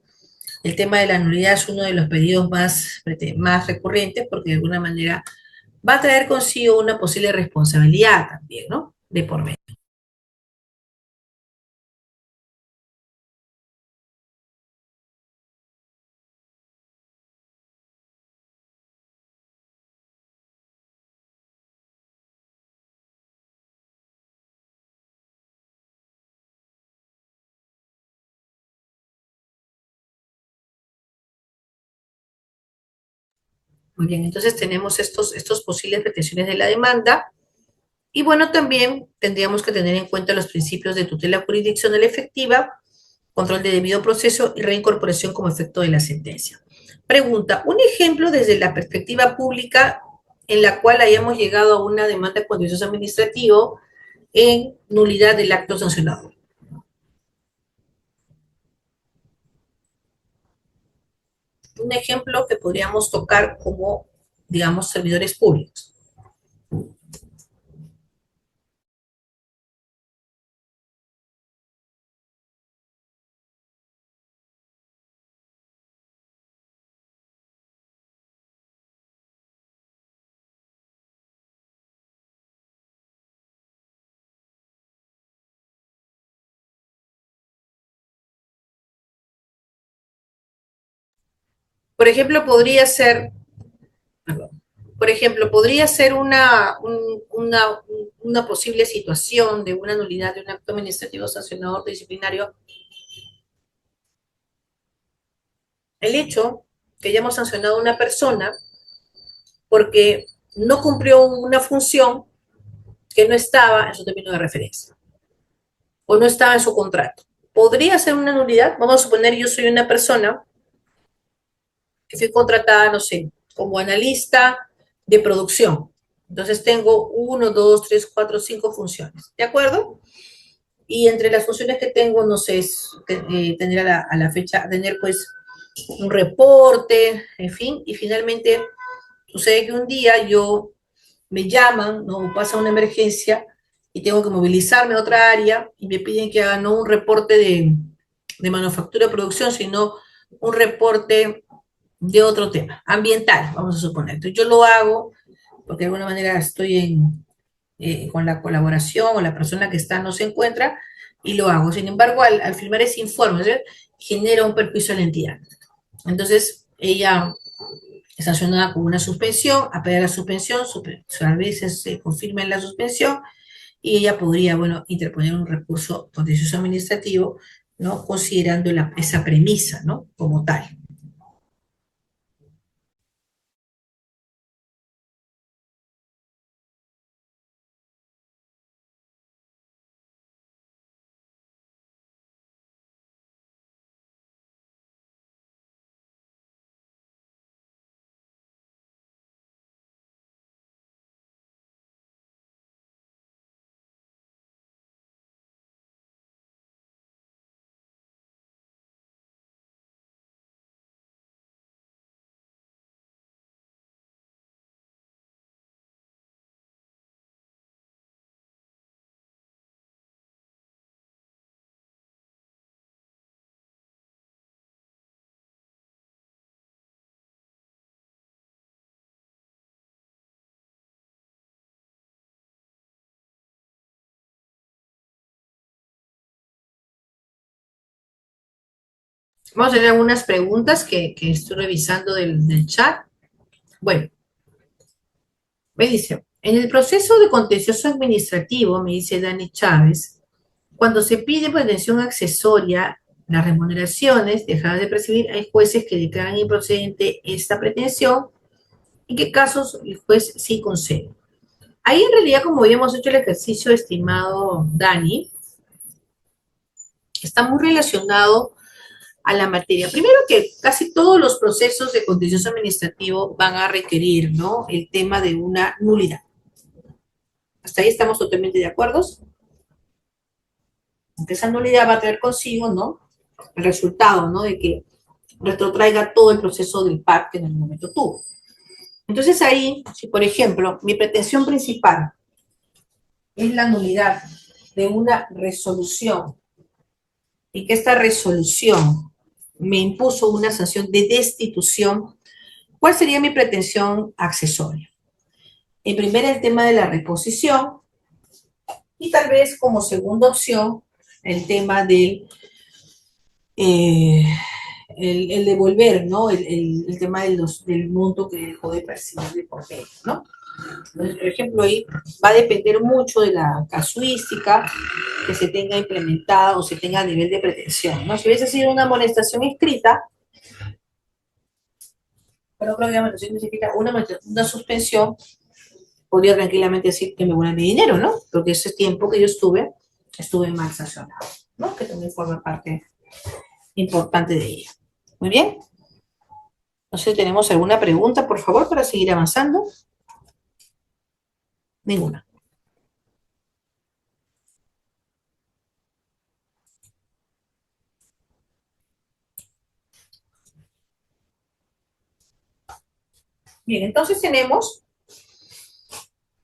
el tema de la nulidad es uno de los pedidos más recurrentes porque de alguna manera va a traer consigo una posible responsabilidad también, ¿no? De por medio. Muy bien, entonces tenemos estos posibles pretensiones de la demanda. Y bueno, también tendríamos que tener en cuenta los principios de tutela jurisdiccional efectiva, control de debido proceso y reincorporación como efecto de la sentencia. Pregunta, un ejemplo desde la perspectiva pública en la cual hayamos llegado a una demanda contencioso administrativo en nulidad del acto sancionador. Un ejemplo que podríamos tocar como, digamos, servidores públicos. Por ejemplo, podría ser, perdón, por ejemplo, podría ser una posible situación de una nulidad de un acto administrativo sancionador disciplinario el hecho que hayamos sancionado a una persona porque no cumplió una función que no estaba en su término de referencia o no estaba en su contrato. Podría ser una nulidad. Vamos a suponer yo soy una persona que fui contratada, no sé, como analista de producción. Entonces tengo 1, 2, 3, 4, 5 funciones. ¿De acuerdo? Y entre las funciones que tengo, no sé, es tener a la fecha, tener pues un reporte, en fin, y finalmente sucede que un día me llaman, ¿no? Pasa una emergencia y tengo que movilizarme a otra área y me piden que haga no un reporte de manufactura de producción, sino un reporte de otro tema, ambiental, vamos a suponer. Entonces yo lo hago porque de alguna manera estoy con la colaboración o la persona que está no se encuentra y lo hago. Sin embargo, al firmar ese informe, ¿sí? Genera un perjuicio a la entidad. Entonces, ella es sancionada con una suspensión, apela a la suspensión, a veces se confirma en la suspensión y ella podría, bueno, interponer un recurso contencioso administrativo, ¿no? Considerando esa premisa, ¿no? Como tal. Vamos a tener algunas preguntas que estoy revisando del chat. Bueno, me dice, en el proceso de contencioso administrativo, me dice Dani Chávez, cuando se pide pretensión accesoria, las remuneraciones dejadas de percibir, hay jueces que declaran improcedente esta pretensión. ¿En qué casos el juez sí concede? Ahí en realidad, como habíamos hecho el ejercicio, estimado Dani, está muy relacionado a la materia. Primero que casi todos los procesos de contencioso administrativo van a requerir, ¿no? El tema de una nulidad. Hasta ahí estamos totalmente de acuerdo. Aunque esa nulidad va a traer consigo, ¿no? El resultado, ¿no? De que retrotraiga todo el proceso del PAC que en el momento tuvo. Entonces ahí, si por ejemplo mi pretensión principal es la nulidad de una resolución y que esta resolución me impuso una sanción de destitución, ¿cuál sería mi pretensión accesoria? En primera, el tema de la reposición y tal vez como segunda opción, el tema del el devolver, ¿no? El tema del monto que dejó de percibir de por medio, ¿no? Entonces, por ejemplo, ahí va a depender mucho de la casuística que se tenga implementada o se tenga a nivel de pretensión, ¿no? Si hubiese sido una amonestación escrita, pero creo que la amonestación significa una suspensión, podría tranquilamente decir que me vuelvan mi dinero, ¿no? Porque ese tiempo que yo estuve mal sancionado, ¿no? Que también forma parte importante de ella. Muy bien. No sé si tenemos alguna pregunta, por favor, para seguir avanzando. Ninguna. Bien, entonces tenemos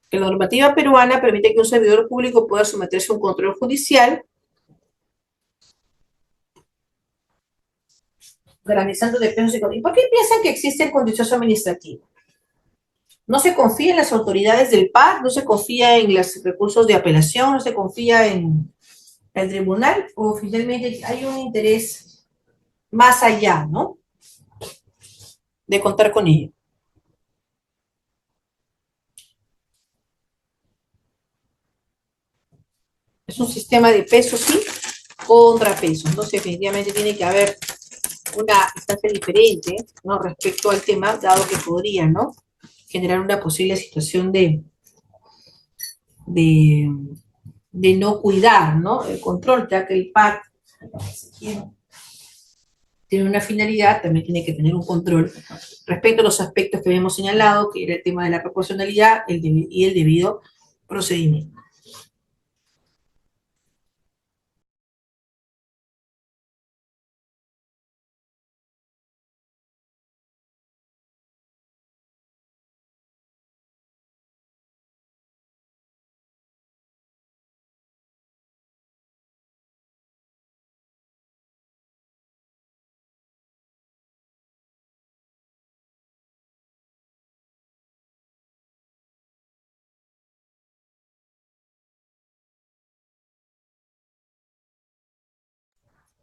que la normativa peruana permite que un servidor público pueda someterse a un control judicial garantizando de pesos y condiciones. ¿Por qué piensan que existe el contencioso administrativo? No se confía en las autoridades del PAC, no se confía en los recursos de apelación, no se confía en el tribunal, o finalmente hay un interés más allá, ¿no? De contar con ello. Es un sistema de pesos y contrapesos. Entonces, definitivamente tiene que haber una instancia diferente, ¿no? Respecto al tema, dado que podría, ¿no? Generar una posible situación de, de no cuidar, ¿no? El control, ya que el PAC tiene una finalidad, también tiene que tener un control respecto a los aspectos que habíamos señalado, que era el tema de la proporcionalidad y el debido procedimiento.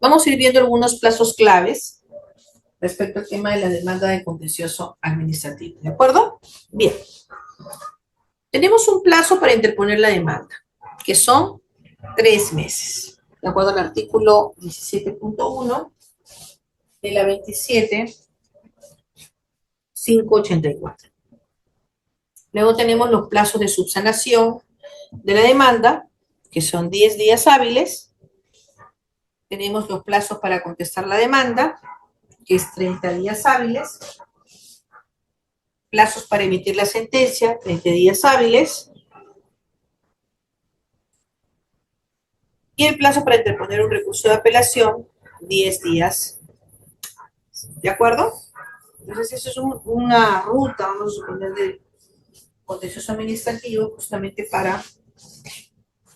Vamos a ir viendo algunos plazos claves respecto al tema de la demanda de contencioso administrativo. ¿De acuerdo? Bien. Tenemos un plazo para interponer la demanda, que son 3 meses. De acuerdo al artículo 17.1 de la 27.584. Luego tenemos los plazos de subsanación de la demanda, que son 10 días hábiles. Tenemos los plazos para contestar la demanda, que es 30 días hábiles. Plazos para emitir la sentencia, 20 días hábiles. Y el plazo para interponer un recurso de apelación, 10 días. ¿De acuerdo? Entonces, eso es una ruta, vamos a suponer, de contencioso administrativo, justamente para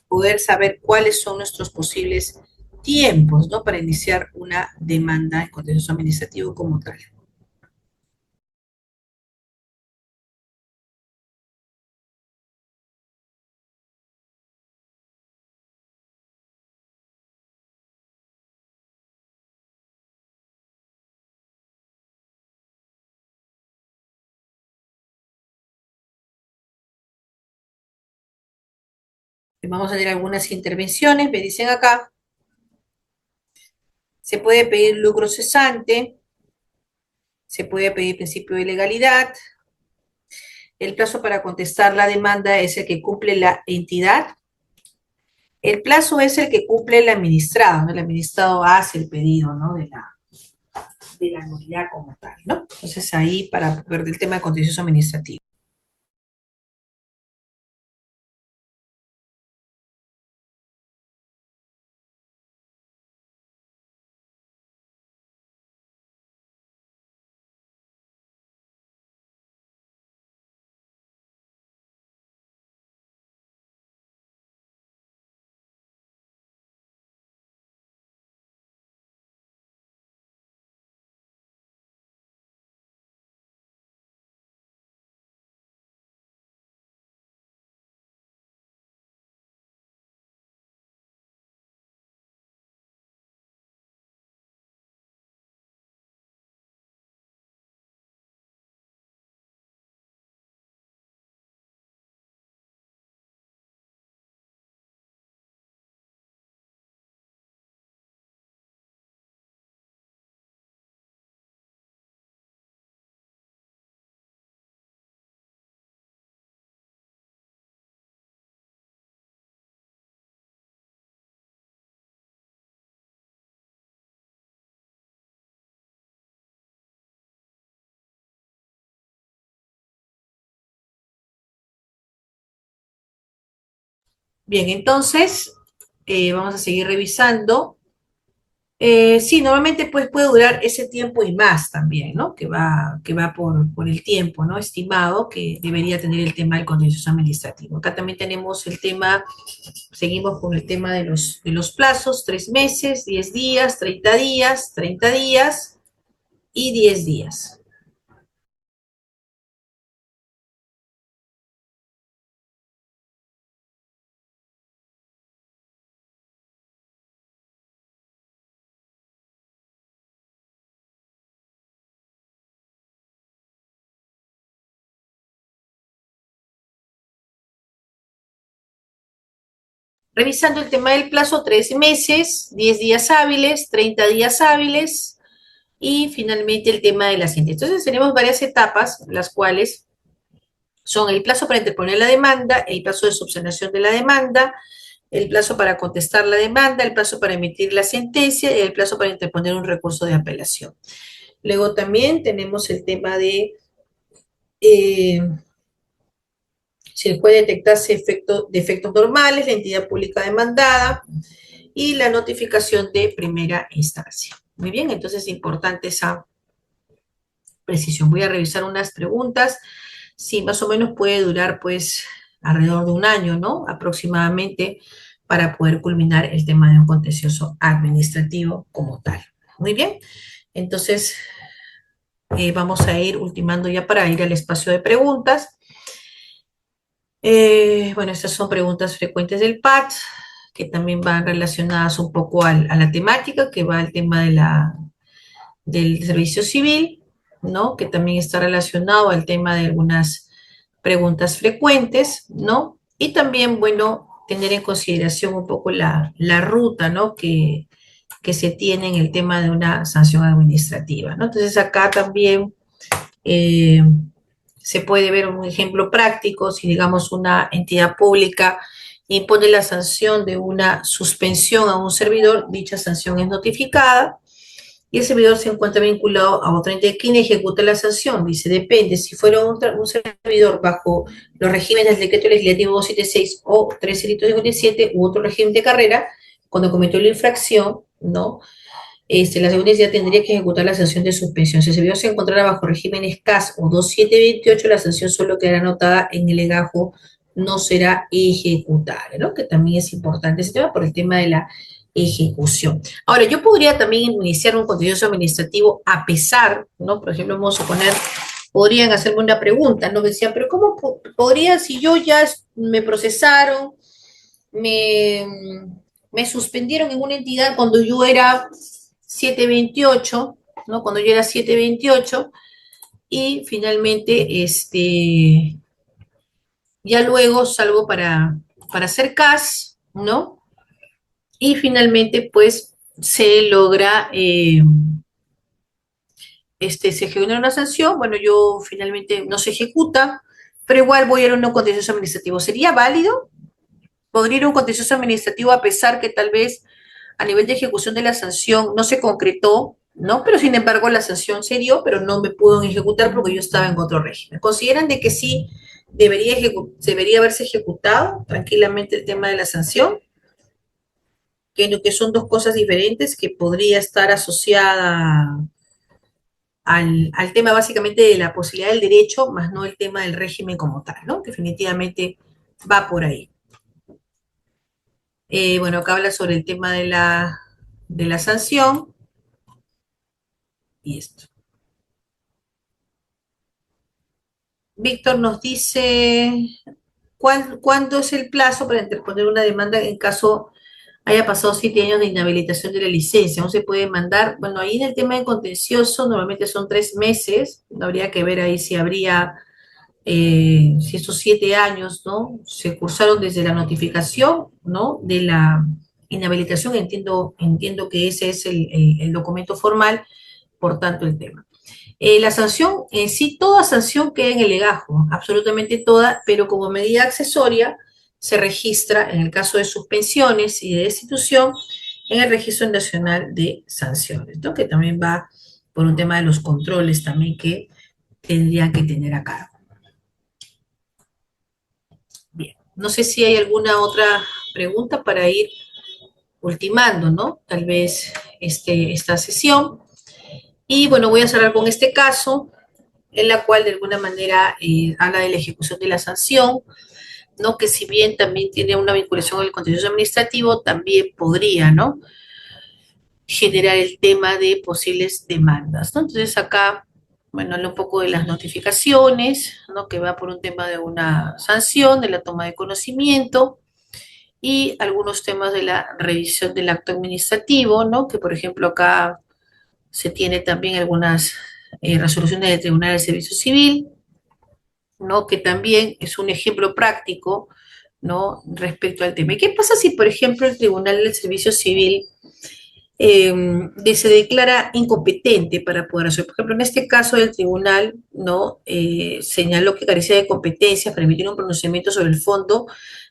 poder saber cuáles son nuestros posibles tiempos, ¿no? Para iniciar una demanda en contencioso administrativo como tal. Vamos a tener algunas intervenciones, me dicen acá. Se puede pedir lucro cesante, se puede pedir principio de legalidad. El plazo para contestar la demanda es el que cumple la entidad. El plazo es el que cumple el administrado, ¿no? El administrado hace el pedido, ¿no? De la nulidad como tal, ¿no? Entonces ahí para ver el tema de contencioso administrativo. Bien, entonces vamos a seguir revisando. Sí, normalmente pues puede durar ese tiempo y más también, ¿no? Que va por el tiempo, ¿no? Estimado que debería tener el tema del contencioso administrativo. Acá también tenemos el tema, seguimos con el tema de los plazos, 3 meses, 10 días, 30 días, 30 días y 10 días. Revisando el tema del plazo, 3 meses, 10 días hábiles, 30 días hábiles y finalmente el tema de la sentencia. Entonces tenemos varias etapas, las cuales son el plazo para interponer la demanda, el plazo de subsanación de la demanda, el plazo para contestar la demanda, el plazo para emitir la sentencia y el plazo para interponer un recurso de apelación. Luego también tenemos el tema de eh, si puede detectarse defectos normales, la entidad pública demandada y la notificación de primera instancia. Muy bien, entonces es importante esa precisión. Voy a revisar unas preguntas. Sí, más o menos puede durar pues alrededor de un año, ¿no? Aproximadamente para poder culminar el tema de un contencioso administrativo como tal. Muy bien, entonces vamos a ir ultimando ya para ir al espacio de preguntas. Bueno, estas son preguntas frecuentes del PAT, que también van relacionadas un poco a la temática, que va al tema del servicio civil, ¿no? Que también está relacionado al tema de algunas preguntas frecuentes, ¿no? Y también, bueno, tener en consideración un poco la ruta, ¿no? Que se tiene en el tema de una sanción administrativa, ¿no? Entonces acá también eh, se puede ver un ejemplo práctico, si digamos una entidad pública impone la sanción de una suspensión a un servidor, dicha sanción es notificada y el servidor se encuentra vinculado a otra entidad. ¿Quién ejecuta la sanción? Dice, depende, si fuera un servidor bajo los regímenes del decreto legislativo 276 o 1357 u otro régimen de carrera, cuando cometió la infracción, ¿no? La segunda entidad tendría que ejecutar la sanción de suspensión. Si el servidor se encontrara bajo regímenes CAS o 2728, la sanción solo quedará anotada en el legajo, no será ejecutable, ¿no? Que también es importante ese tema por el tema de la ejecución. Ahora, yo podría también iniciar un contencioso administrativo a pesar, ¿no? Por ejemplo, vamos a suponer, podrían hacerme una pregunta, ¿no? Me decían, pero ¿cómo podría, si yo ya me procesaron, me, me suspendieron en una entidad cuando yo era 728, ¿no? Cuando yo era 728 y finalmente ya luego salgo para hacer CAS, ¿no? Y finalmente, pues, se logra, se genera una sanción, bueno, yo finalmente no se ejecuta, pero igual voy a ir a un contencioso administrativo. ¿Sería válido? ¿Podría ir a un contencioso administrativo a pesar que tal vez a nivel de ejecución de la sanción no se concretó, ¿no? Pero sin embargo la sanción se dio, pero no me pudo ejecutar porque yo estaba en otro régimen. ¿Consideran de que sí debería haberse ejecutado tranquilamente el tema de la sanción? Que son dos cosas diferentes, que podría estar asociada al tema básicamente de la posibilidad del derecho, más no el tema del régimen como tal, ¿no? Definitivamente va por ahí. Bueno, acá habla sobre el tema de la sanción y esto. Víctor nos dice, ¿cuándo es el plazo para interponer una demanda en caso haya pasado 7 años de inhabilitación de la licencia? ¿No se puede mandar? Bueno, ahí en el tema de contencioso normalmente son 3 meses, no habría que ver ahí si habría, si estos 7 años, ¿no? Se cursaron desde la notificación, ¿no? De la inhabilitación, entiendo que ese es el documento formal, por tanto el tema. La sanción, en sí, toda sanción queda en el legajo, absolutamente toda, pero como medida accesoria se registra en el caso de suspensiones y de destitución en el Registro Nacional de Sanciones, ¿no? Que también va por un tema de los controles también que tendrían que tener a cargo. Bien, no sé si hay alguna otra pregunta para ir ultimando, ¿no? Tal vez esta sesión. Y bueno, voy a cerrar con este caso, en la cual de alguna manera habla de la ejecución de la sanción, ¿no? Que si bien también tiene una vinculación con el contencioso administrativo, también podría, ¿no? Generar el tema de posibles demandas, ¿no? Entonces acá, bueno, habla un poco de las notificaciones, ¿no? Que va por un tema de una sanción, de la toma de conocimiento y algunos temas de la revisión del acto administrativo, ¿no? Que por ejemplo acá se tiene también algunas resoluciones del Tribunal del Servicio Civil, ¿no? Que también es un ejemplo práctico, ¿no? Respecto al tema. ¿Y qué pasa si, por ejemplo, el Tribunal del Servicio Civil se declara incompetente para poder hacer? Por ejemplo, en este caso el tribunal, ¿no? Señaló que carecía de competencias para emitir un pronunciamiento sobre el fondo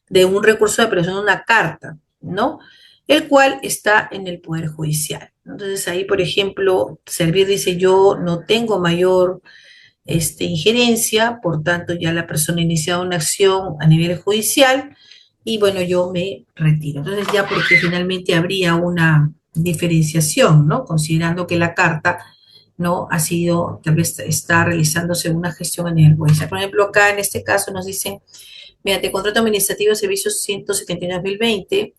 de un recurso de apelación de una carta, ¿no? El cual está en el Poder Judicial. Entonces ahí, por ejemplo, Servir dice: yo no tengo mayor injerencia, por tanto ya la persona ha iniciado una acción a nivel judicial y bueno, yo me retiro. Entonces ya, porque finalmente habría una diferenciación, ¿no? Considerando que la carta no ha sido, tal vez está realizándose una gestión a nivel judicial. Por ejemplo, acá en este caso nos dicen: mediante contrato administrativo de servicios 179/2020,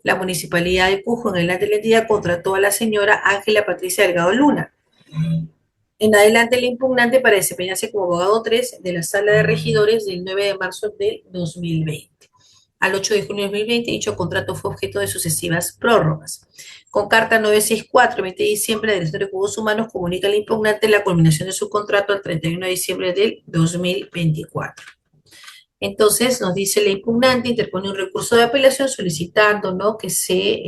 la Municipalidad de Cusco, en el de la entidad, contrató a la señora Ángela Patricia Delgado Luna en adelante el impugnante para desempeñarse como abogado 3 de la Sala de Regidores del 9 de marzo de 2020. Al 8 de junio de 2020, dicho contrato fue objeto de sucesivas prórrogas. Con carta 964, 20 de diciembre, del Ministerio de Recursos Humanos comunica al impugnante la culminación de su contrato al 31 de diciembre del 2024. Entonces, nos dice la impugnante, interpone un recurso de apelación solicitando, ¿no? Que se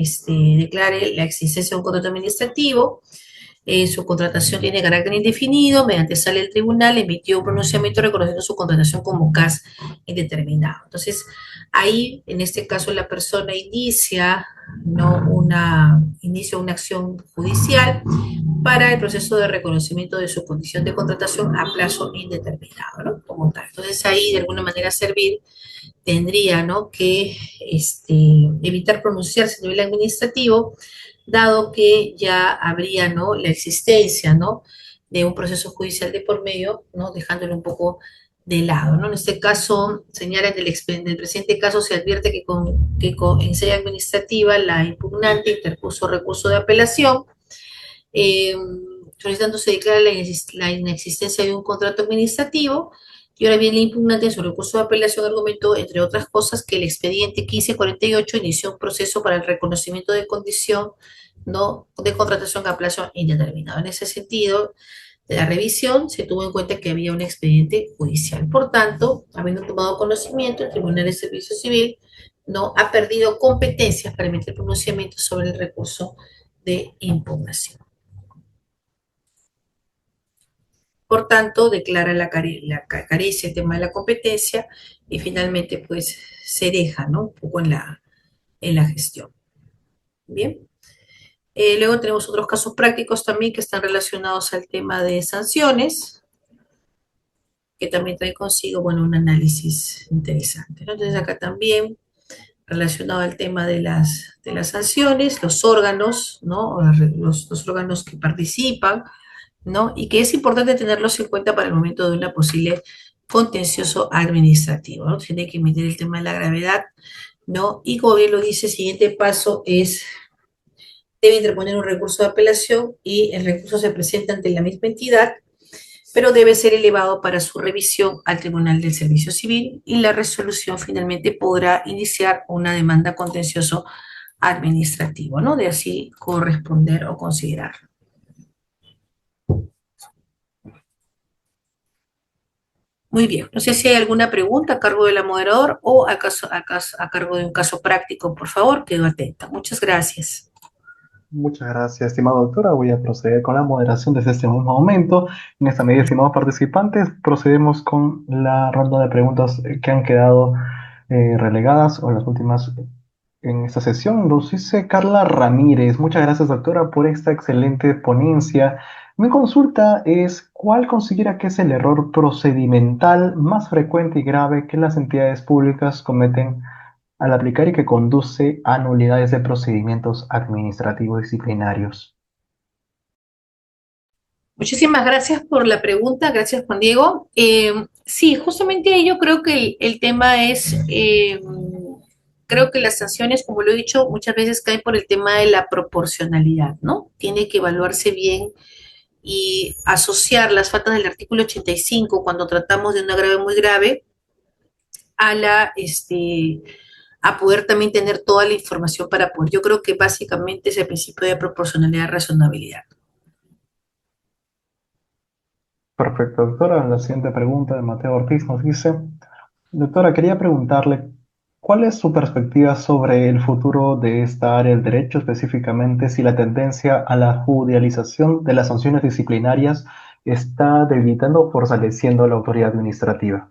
declare la existencia de un contrato administrativo. Su contratación tiene carácter indefinido, mediante sale el tribunal, emitió un pronunciamiento reconociendo su contratación como CAS indeterminado. Entonces, ahí, en este caso, la persona inicia, ¿no? inicia una acción judicial para el proceso de reconocimiento de su condición de contratación a plazo indeterminado, ¿no? Como tal. Entonces, ahí, de alguna manera, Servir tendría, ¿no? Que evitar pronunciarse a nivel administrativo, dado que ya habría, ¿no? La existencia, ¿no? De un proceso judicial de por medio, ¿no? Dejándolo un poco de lado, ¿no? En este caso, señala en el presente caso, se advierte en sede administrativa la impugnante interpuso recurso de apelación, eh, solicitando se declara la inexistencia de un contrato administrativo. Y ahora bien, la impugnante en su recurso de apelación argumentó, entre otras cosas, que el expediente 1548 inició un proceso para el reconocimiento de condición, ¿no? De contratación a plazo indeterminado. En ese sentido, de la revisión, se tuvo en cuenta que había un expediente judicial. Por tanto, habiendo tomado conocimiento, el Tribunal de Servicio Civil no ha perdido competencias para emitir pronunciamiento sobre el recurso de impugnación. Por tanto, declara la carencia el tema de la competencia y finalmente pues se deja, ¿no? Un poco en la gestión. Bien. Luego tenemos otros casos prácticos también que están relacionados al tema de sanciones, que también trae consigo, bueno, un análisis interesante, ¿no? Entonces acá también relacionado al tema de las sanciones, los órganos, ¿no? Los órganos que participan, ¿no? Y que es importante tenerlos en cuenta para el momento de una posible contencioso administrativo, ¿no? Tiene que medir el tema de la gravedad, ¿no? Y como bien lo dice, el siguiente paso es, debe interponer un recurso de apelación y el recurso se presenta ante la misma entidad, pero debe ser elevado para su revisión al Tribunal del Servicio Civil y la resolución finalmente podrá iniciar una demanda contencioso administrativo, ¿no? De así corresponder o considerar. Muy bien, no sé si hay alguna pregunta a cargo de la moderador o a cargo de un caso práctico, por favor, quedo atenta. Muchas gracias. Muchas gracias, estimada doctora. Voy a proceder con la moderación desde este mismo momento. En esta medida, estimados participantes, procedemos con la ronda de preguntas que han quedado relegadas o las últimas en esta sesión. Nos dice Carla Ramírez. Muchas gracias, doctora, por esta excelente ponencia. Mi consulta es, ¿cuál considera que es el error procedimental más frecuente y grave que las entidades públicas cometen al aplicar y que conduce a nulidades de procedimientos administrativos disciplinarios? Muchísimas gracias por la pregunta, gracias Juan Diego. Sí, justamente yo creo que el tema es, creo que las sanciones, como lo he dicho, muchas veces caen por el tema de la proporcionalidad, ¿no? Tiene que evaluarse bien y asociar las faltas del artículo 85 cuando tratamos de una grave muy grave a a poder también tener toda la información para poder. Yo creo que básicamente es el principio de proporcionalidad y razonabilidad. Perfecto, doctora. La siguiente pregunta de Mateo Ortiz nos dice, doctora, quería preguntarle, ¿cuál es su perspectiva sobre el futuro de esta área del derecho, específicamente si la tendencia a la judicialización de las sanciones disciplinarias está debilitando o fortaleciendo la autoridad administrativa?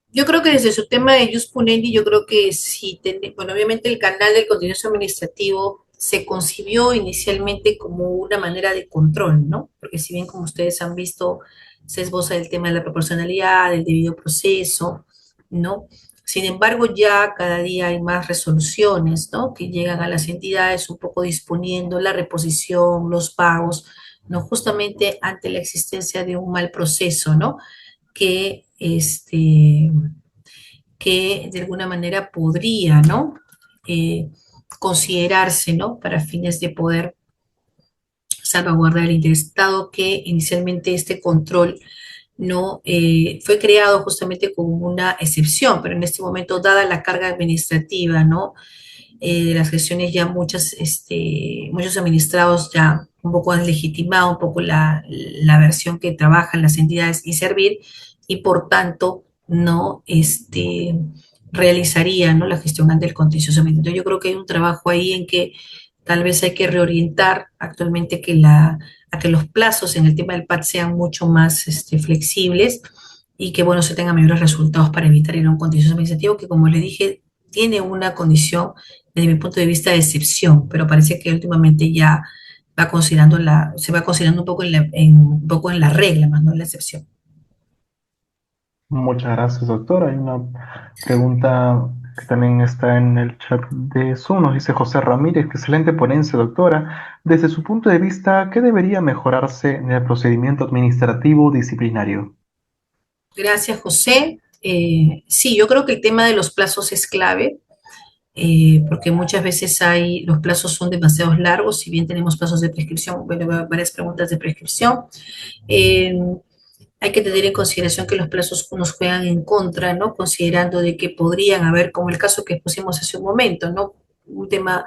Yo creo que desde su tema de Jus Punendi, yo creo que sí, bueno, obviamente el canal del contencioso administrativo se concibió inicialmente como una manera de control, ¿no? Porque si bien como ustedes han visto, se esboza el tema de la proporcionalidad, del debido proceso, ¿no? Sin embargo, ya cada día hay más resoluciones, ¿no? Que llegan a las entidades un poco disponiendo la reposición, los pagos, ¿no? Justamente ante la existencia de un mal proceso, ¿no? Que que de alguna manera podría, ¿no? Eh, considerarse, ¿no? Para fines de poder salvaguardar el interés, dado que inicialmente este control no fue creado justamente como una excepción, pero en este momento, dada la carga administrativa, ¿no? De las gestiones ya muchos administrados ya un poco han legitimado un poco la versión que trabajan las entidades y servir, y por tanto no realizaría, ¿no? La gestión ante el contenciosamente. Entonces yo creo que hay un trabajo ahí en que tal vez hay que reorientar actualmente a que los plazos en el tema del PAT sean mucho más flexibles y que, bueno, se tengan mayores resultados para evitar ir a un contencioso administrativo que, como le dije, tiene una condición desde mi punto de vista de excepción, pero parece que últimamente ya se va considerando un poco un poco en la regla, más no en la excepción. Muchas gracias, doctora. Hay una pregunta que también está en el chat de Zoom. Nos dice José Ramírez, que excelente ponencia, doctora. Desde su punto de vista, ¿qué debería mejorarse en el procedimiento administrativo disciplinario? Gracias, José. Sí, yo creo que el tema de los plazos es clave, porque muchas veces los plazos son demasiado largos, si bien tenemos plazos de prescripción, bueno, varias preguntas de prescripción. Eh, Hay que tener en consideración que los plazos nos juegan en contra, ¿no? Considerando de que podrían haber, como el caso que pusimos hace un momento, ¿no? Un tema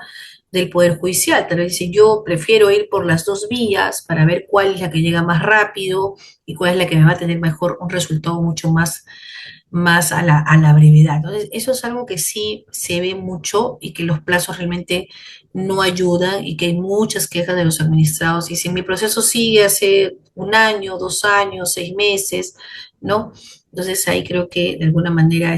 del Poder Judicial. Tal vez dice, yo prefiero ir por las dos vías para ver cuál es la que llega más rápido y cuál es la que me va a tener mejor, un resultado mucho más a la brevedad. Entonces, eso es algo que sí se ve mucho y que los plazos realmente no ayudan y que hay muchas quejas de los administrados. Y si mi proceso sigue hace un año, 2 años, 6 meses, ¿no? Entonces ahí creo que de alguna manera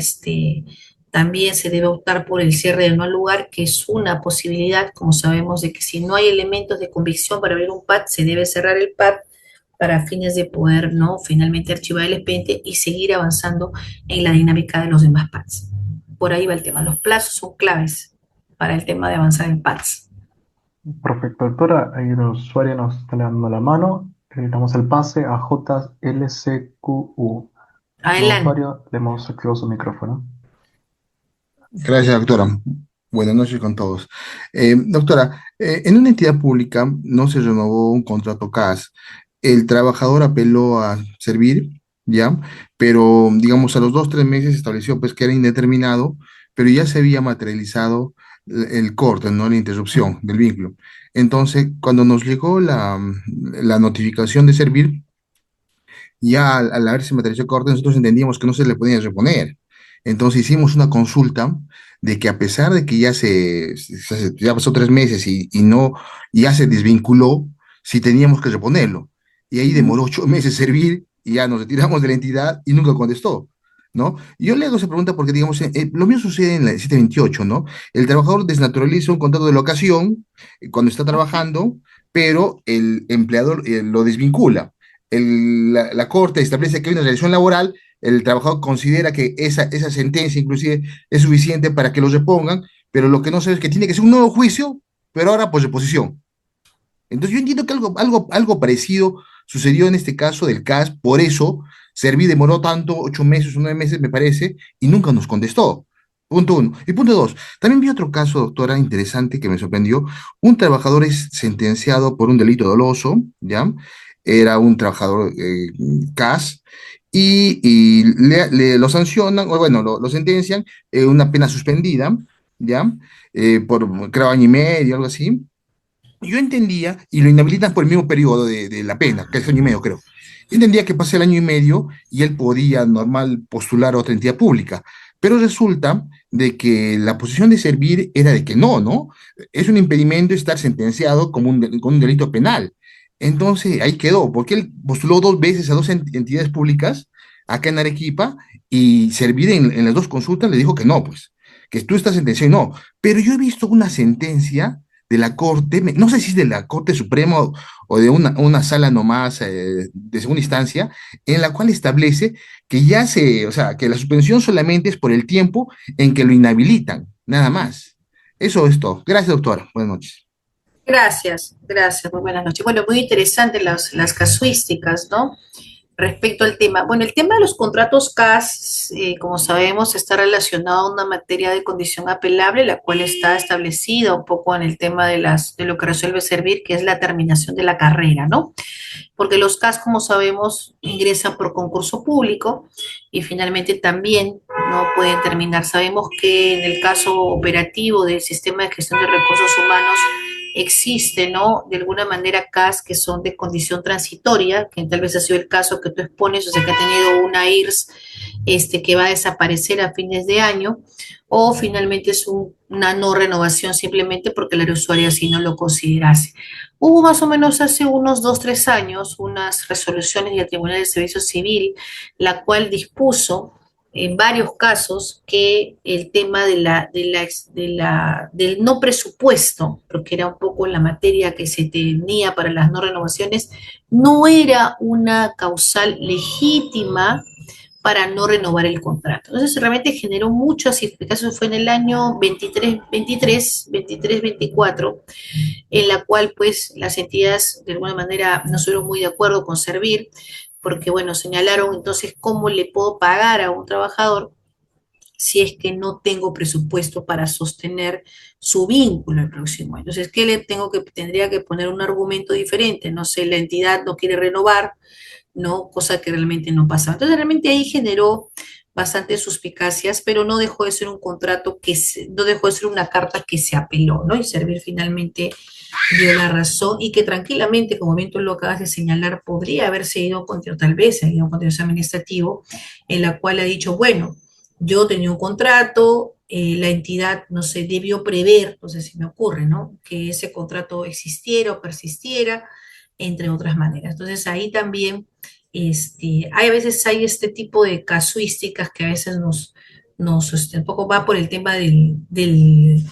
también se debe optar por el cierre de no al lugar, que es una posibilidad, como sabemos, de que si no hay elementos de convicción para abrir un PAT, se debe cerrar el PAT para fines de poder, ¿no? Finalmente archivar el expediente y seguir avanzando en la dinámica de los demás PATs. Por ahí va el tema. Los plazos son claves para el tema de avanzar en PATs. Perfecto, doctora. Ahí el usuario nos está levantando la mano. Le damos el pase a JLCQU. Nuevo Adelante. usuario, le hemos activado su micrófono. Gracias, doctora. Buenas noches con todos. Doctora, en una entidad pública no se renovó un contrato CAS. El trabajador apeló a servir, ¿ya? Pero, digamos, a los 2, 3 meses estableció pues que era indeterminado, pero ya se había materializado el corte, ¿no? La interrupción del vínculo. Entonces, cuando nos llegó la notificación de servir, ya al haberse materializado el corte, nosotros entendíamos que no se le podía reponer. Entonces hicimos una consulta de que a pesar de que ya pasó 3 meses y no, ya se desvinculó, si teníamos que reponerlo. Y ahí demoró 8 meses servir y ya nos retiramos de la entidad y nunca contestó, ¿no? Y yo le hago esa pregunta porque, digamos, lo mismo sucede en la 728, ¿no? El trabajador desnaturaliza un contrato de locación cuando está trabajando, pero el empleador lo desvincula. La Corte establece que hay una relación laboral, el trabajador considera que esa sentencia inclusive es suficiente para que lo repongan, pero lo que no sabe es que tiene que ser un nuevo juicio, pero ahora por reposición. Entonces yo entiendo que algo parecido sucedió en este caso del CAS, por eso Servi demoró tanto, 8 meses o 9 meses me parece, y nunca nos contestó. Punto uno. Y punto dos, también vi otro caso, doctora, interesante que me sorprendió. Un trabajador es sentenciado por un delito doloso, ¿ya? Era un trabajador CAS, y lo sancionan, o bueno, lo sentencian, una pena suspendida, ¿ya? Por creo año y medio, algo así. Yo entendía, y lo inhabilitan por el mismo periodo de la pena, que es año y medio, creo. Yo entendía que pasé el año y medio y él podía normal postular a otra entidad pública. Pero resulta de que la posición de servir era de que no, ¿no? Es un impedimento estar sentenciado como con un delito penal. Entonces ahí quedó, porque él postuló 2 veces a dos entidades públicas acá en Arequipa y servir en las dos consultas le dijo que no, pues, que tú estás sentenciado y no. Pero yo he visto una sentencia de la Corte, no sé si es de la Corte Suprema o de una sala nomás de segunda instancia, en la cual establece que o sea, que la suspensión solamente es por el tiempo en que lo inhabilitan, nada más. Eso es todo. Gracias, doctora. Buenas noches. Gracias, gracias, muy buenas noches. Bueno, muy interesantes las casuísticas, ¿no? Respecto al tema. Bueno, el tema de los contratos CAS, como sabemos, está relacionado a una materia de condición apelable, la cual está establecida un poco en el tema de lo que resuelve servir, que es la terminación de la carrera, ¿no? Porque los CAS, como sabemos, ingresan por concurso público y finalmente también no pueden terminar. Sabemos que en el caso operativo del sistema de gestión de recursos humanos existe, ¿no? De alguna manera CAS que son de condición transitoria, que tal vez ha sido el caso que tú expones, o sea, que ha tenido una IRS que va a desaparecer a fines de año, o finalmente es una no renovación simplemente porque la usuaria así no lo considerase. Hubo más o menos hace unos 2, 3 años unas resoluciones del Tribunal de Servicio Civil, la cual dispuso en varios casos que el tema del no presupuesto, porque era un poco la materia que se tenía para las no renovaciones, no era una causal legítima para no renovar el contrato. Entonces realmente generó muchas, eso fue en el año 23, 23, 24, en la cual pues las entidades de alguna manera no estuvieron muy de acuerdo con servir, porque bueno, señalaron entonces cómo le puedo pagar a un trabajador si es que no tengo presupuesto para sostener su vínculo el próximo año. Entonces, ¿qué tendría que poner un argumento diferente? No sé, la entidad no quiere renovar, ¿no? Cosa que realmente no pasaba. Entonces, realmente ahí generó bastantes suspicacias, pero no dejó de ser un contrato no dejó de ser una carta que se apeló, ¿no? Y Servir finalmente dio la razón y que tranquilamente, como bien tú lo acabas de señalar, podría haberse ido contra, tal vez, ha ido contra ese administrativo, en la cual ha dicho, bueno, yo tenía un contrato, la entidad, no sé, debió prever, no sé si me ocurre, ¿no? Que ese contrato existiera o persistiera, entre otras maneras. Entonces ahí también, hay a veces hay este tipo de casuísticas que a veces un poco va por el tema del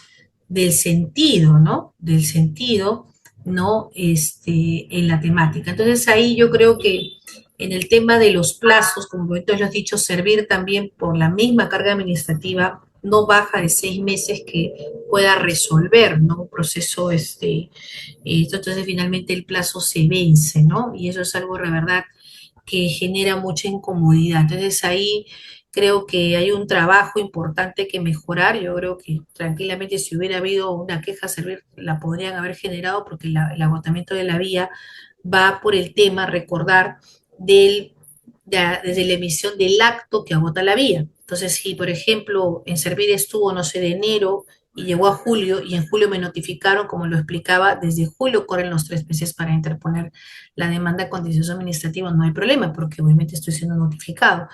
sentido, ¿no? Del sentido, ¿no? En la temática. Entonces ahí yo creo que en el tema de los plazos, como tú lo has dicho, Servir también por la misma carga administrativa no baja de 6 meses que pueda resolver, ¿no? Un proceso, entonces finalmente el plazo se vence, ¿no? Y eso es algo, de verdad, que genera mucha incomodidad. Entonces ahí creo que hay un trabajo importante que mejorar. Yo creo que tranquilamente si hubiera habido una queja a Servir, la podrían haber generado porque el agotamiento de la vía va por el tema, recordar, desde la emisión del acto que agota la vía. Entonces, si por ejemplo en Servir estuvo, no sé, de enero y llegó a julio y en julio me notificaron, como lo explicaba, desde julio corren los 3 meses para interponer la demanda contencioso administrativa, no hay problema porque obviamente estoy siendo notificado.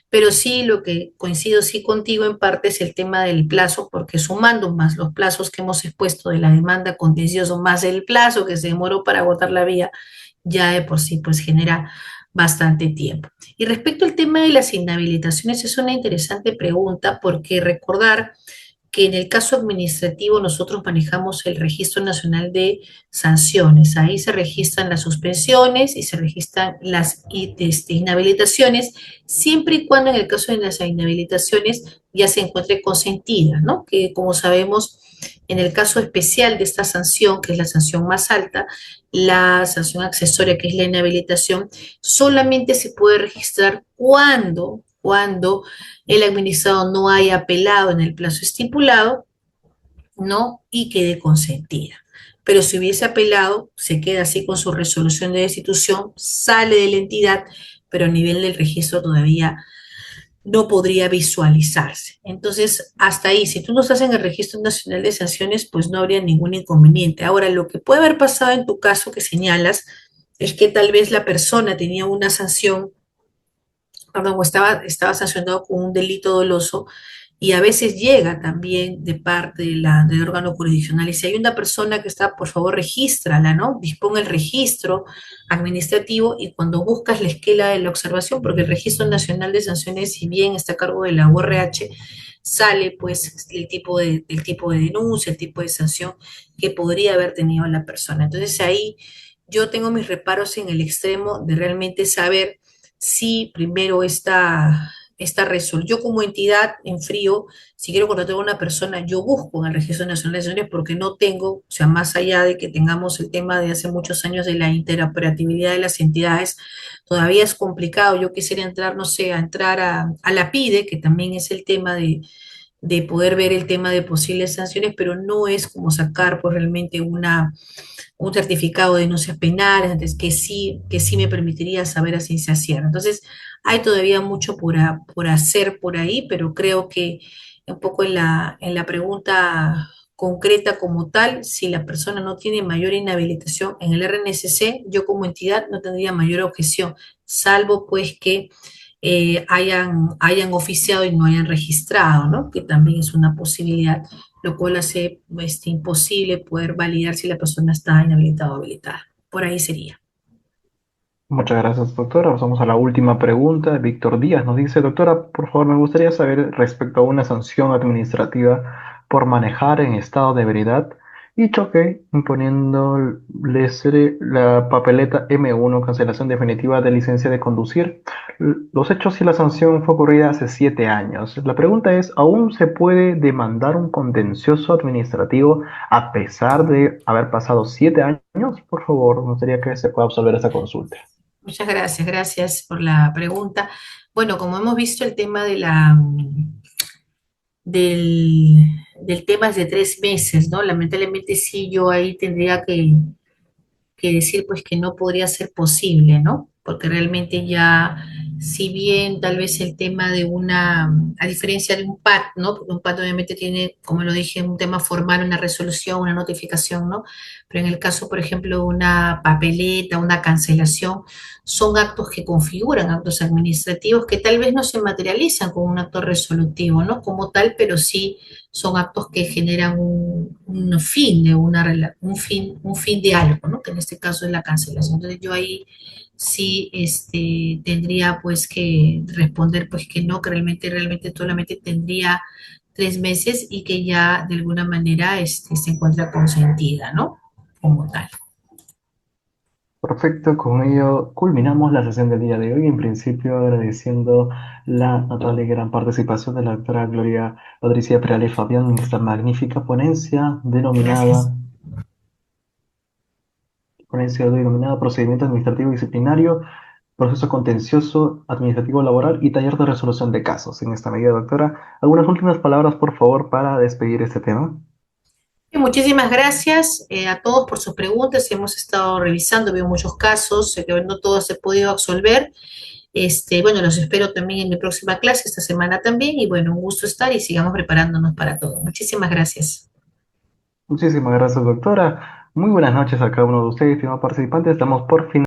Pero sí, lo que coincido sí contigo en parte es el tema del plazo, porque sumando más los plazos que hemos expuesto de la demanda contencioso, más el plazo que se demoró para agotar la vía, ya de por sí pues genera bastante tiempo. Y respecto al tema de las inhabilitaciones, es una interesante pregunta porque recordar que en el caso administrativo nosotros manejamos el Registro Nacional de Sanciones. Ahí se registran las suspensiones y se registran las inhabilitaciones, siempre y cuando en el caso de las inhabilitaciones ya se encuentre consentida, ¿no? Que como sabemos, en el caso especial de esta sanción, que es la sanción más alta, la sanción accesoria, que es la inhabilitación, solamente se puede registrar cuando el administrado no haya apelado en el plazo estipulado, ¿no? Y quede consentida. Pero si hubiese apelado, se queda así con su resolución de destitución, sale de la entidad, pero a nivel del registro todavía no podría visualizarse. Entonces, hasta ahí, si tú no estás en el Registro Nacional de Sanciones, pues no habría ningún inconveniente. Ahora, lo que puede haber pasado en tu caso que señalas es que tal vez la persona tenía una sanción, perdón, o estaba sancionado con un delito doloso y a veces llega también de parte del órgano jurisdiccional. Y si hay una persona que está, por favor, regístrala, ¿no? Dispone el registro administrativo y cuando buscas la esquela de la observación, porque el Registro Nacional de Sanciones, si bien está a cargo de la URH, sale pues el tipo de denuncia, el tipo de sanción que podría haber tenido la persona. Entonces ahí yo tengo mis reparos en el extremo de realmente saber si primero yo como entidad en frío, si quiero contratar a una persona, yo busco en el Registro Nacional de Sanciones porque no tengo, o sea, más allá de que tengamos el tema de hace muchos años de la interoperatividad de las entidades, todavía es complicado. Yo quisiera entrar, no sé, a entrar a la PIDE, que también es el tema de poder ver el tema de posibles sanciones, pero no es como sacar pues realmente un certificado de denuncias penales, entonces, que sí me permitiría saber a ciencia cierta. Entonces, hay todavía mucho por hacer por ahí, pero creo que un poco en la pregunta concreta como tal, si la persona no tiene mayor inhabilitación en el RNSC, yo como entidad no tendría mayor objeción, salvo pues que hayan oficiado y no hayan registrado, ¿no? Que también es una posibilidad, lo cual hace imposible poder validar si la persona está inhabilitada o habilitada. Por ahí sería. Muchas gracias, doctora. Pasamos a la última pregunta. Víctor Díaz nos dice, doctora, por favor, me gustaría saber respecto a una sanción administrativa por manejar en estado de ebriedad y choque, imponiéndoles la papeleta M1, cancelación definitiva de licencia de conducir. Los hechos y la sanción fue ocurrida hace 7 años. La pregunta es, ¿aún se puede demandar un contencioso administrativo a pesar de haber pasado 7 años? Por favor, me gustaría que se pueda absolver esta consulta. Muchas gracias, gracias por la pregunta. Bueno, como hemos visto, el tema del tema es de 3 meses, ¿no? Lamentablemente sí, yo ahí tendría que decir pues que no podría ser posible, ¿no? Porque realmente ya si bien tal vez el tema de una, a diferencia de un PAT, ¿no? Porque un PAT obviamente tiene, como lo dije, un tema formal, una resolución, una notificación, ¿no? Pero en el caso, por ejemplo, una papeleta, una cancelación, son actos que configuran actos administrativos que tal vez no se materializan como un acto resolutivo, ¿no? Como tal, pero sí son actos que generan un fin de un fin de algo, ¿no? Que en este caso es la cancelación. Entonces yo ahí sí tendría pues que responder pues que no, que realmente solamente tendría 3 meses y que ya de alguna manera se encuentra consentida, ¿no? Como tal. Perfecto, con ello culminamos la sesión del día de hoy. En principio, agradeciendo la notable y gran participación de la doctora Gloria Patricia Perales Fabián en esta magnífica Gracias. ponencia denominada Procedimiento Administrativo Disciplinario, Proceso Contencioso Administrativo Laboral y Taller de Resolución de Casos. En esta medida, doctora, algunas últimas palabras, por favor, para despedir este tema. Y muchísimas gracias a todos por sus preguntas. Hemos estado revisando, veo muchos casos, sé que no todos se ha podido absolver. Bueno, los espero también en mi próxima clase esta semana también. Y bueno, un gusto estar y sigamos preparándonos para todo. Muchísimas gracias. Muchísimas gracias, doctora. Muy buenas noches a cada uno de ustedes, estimados participantes. Estamos por fin.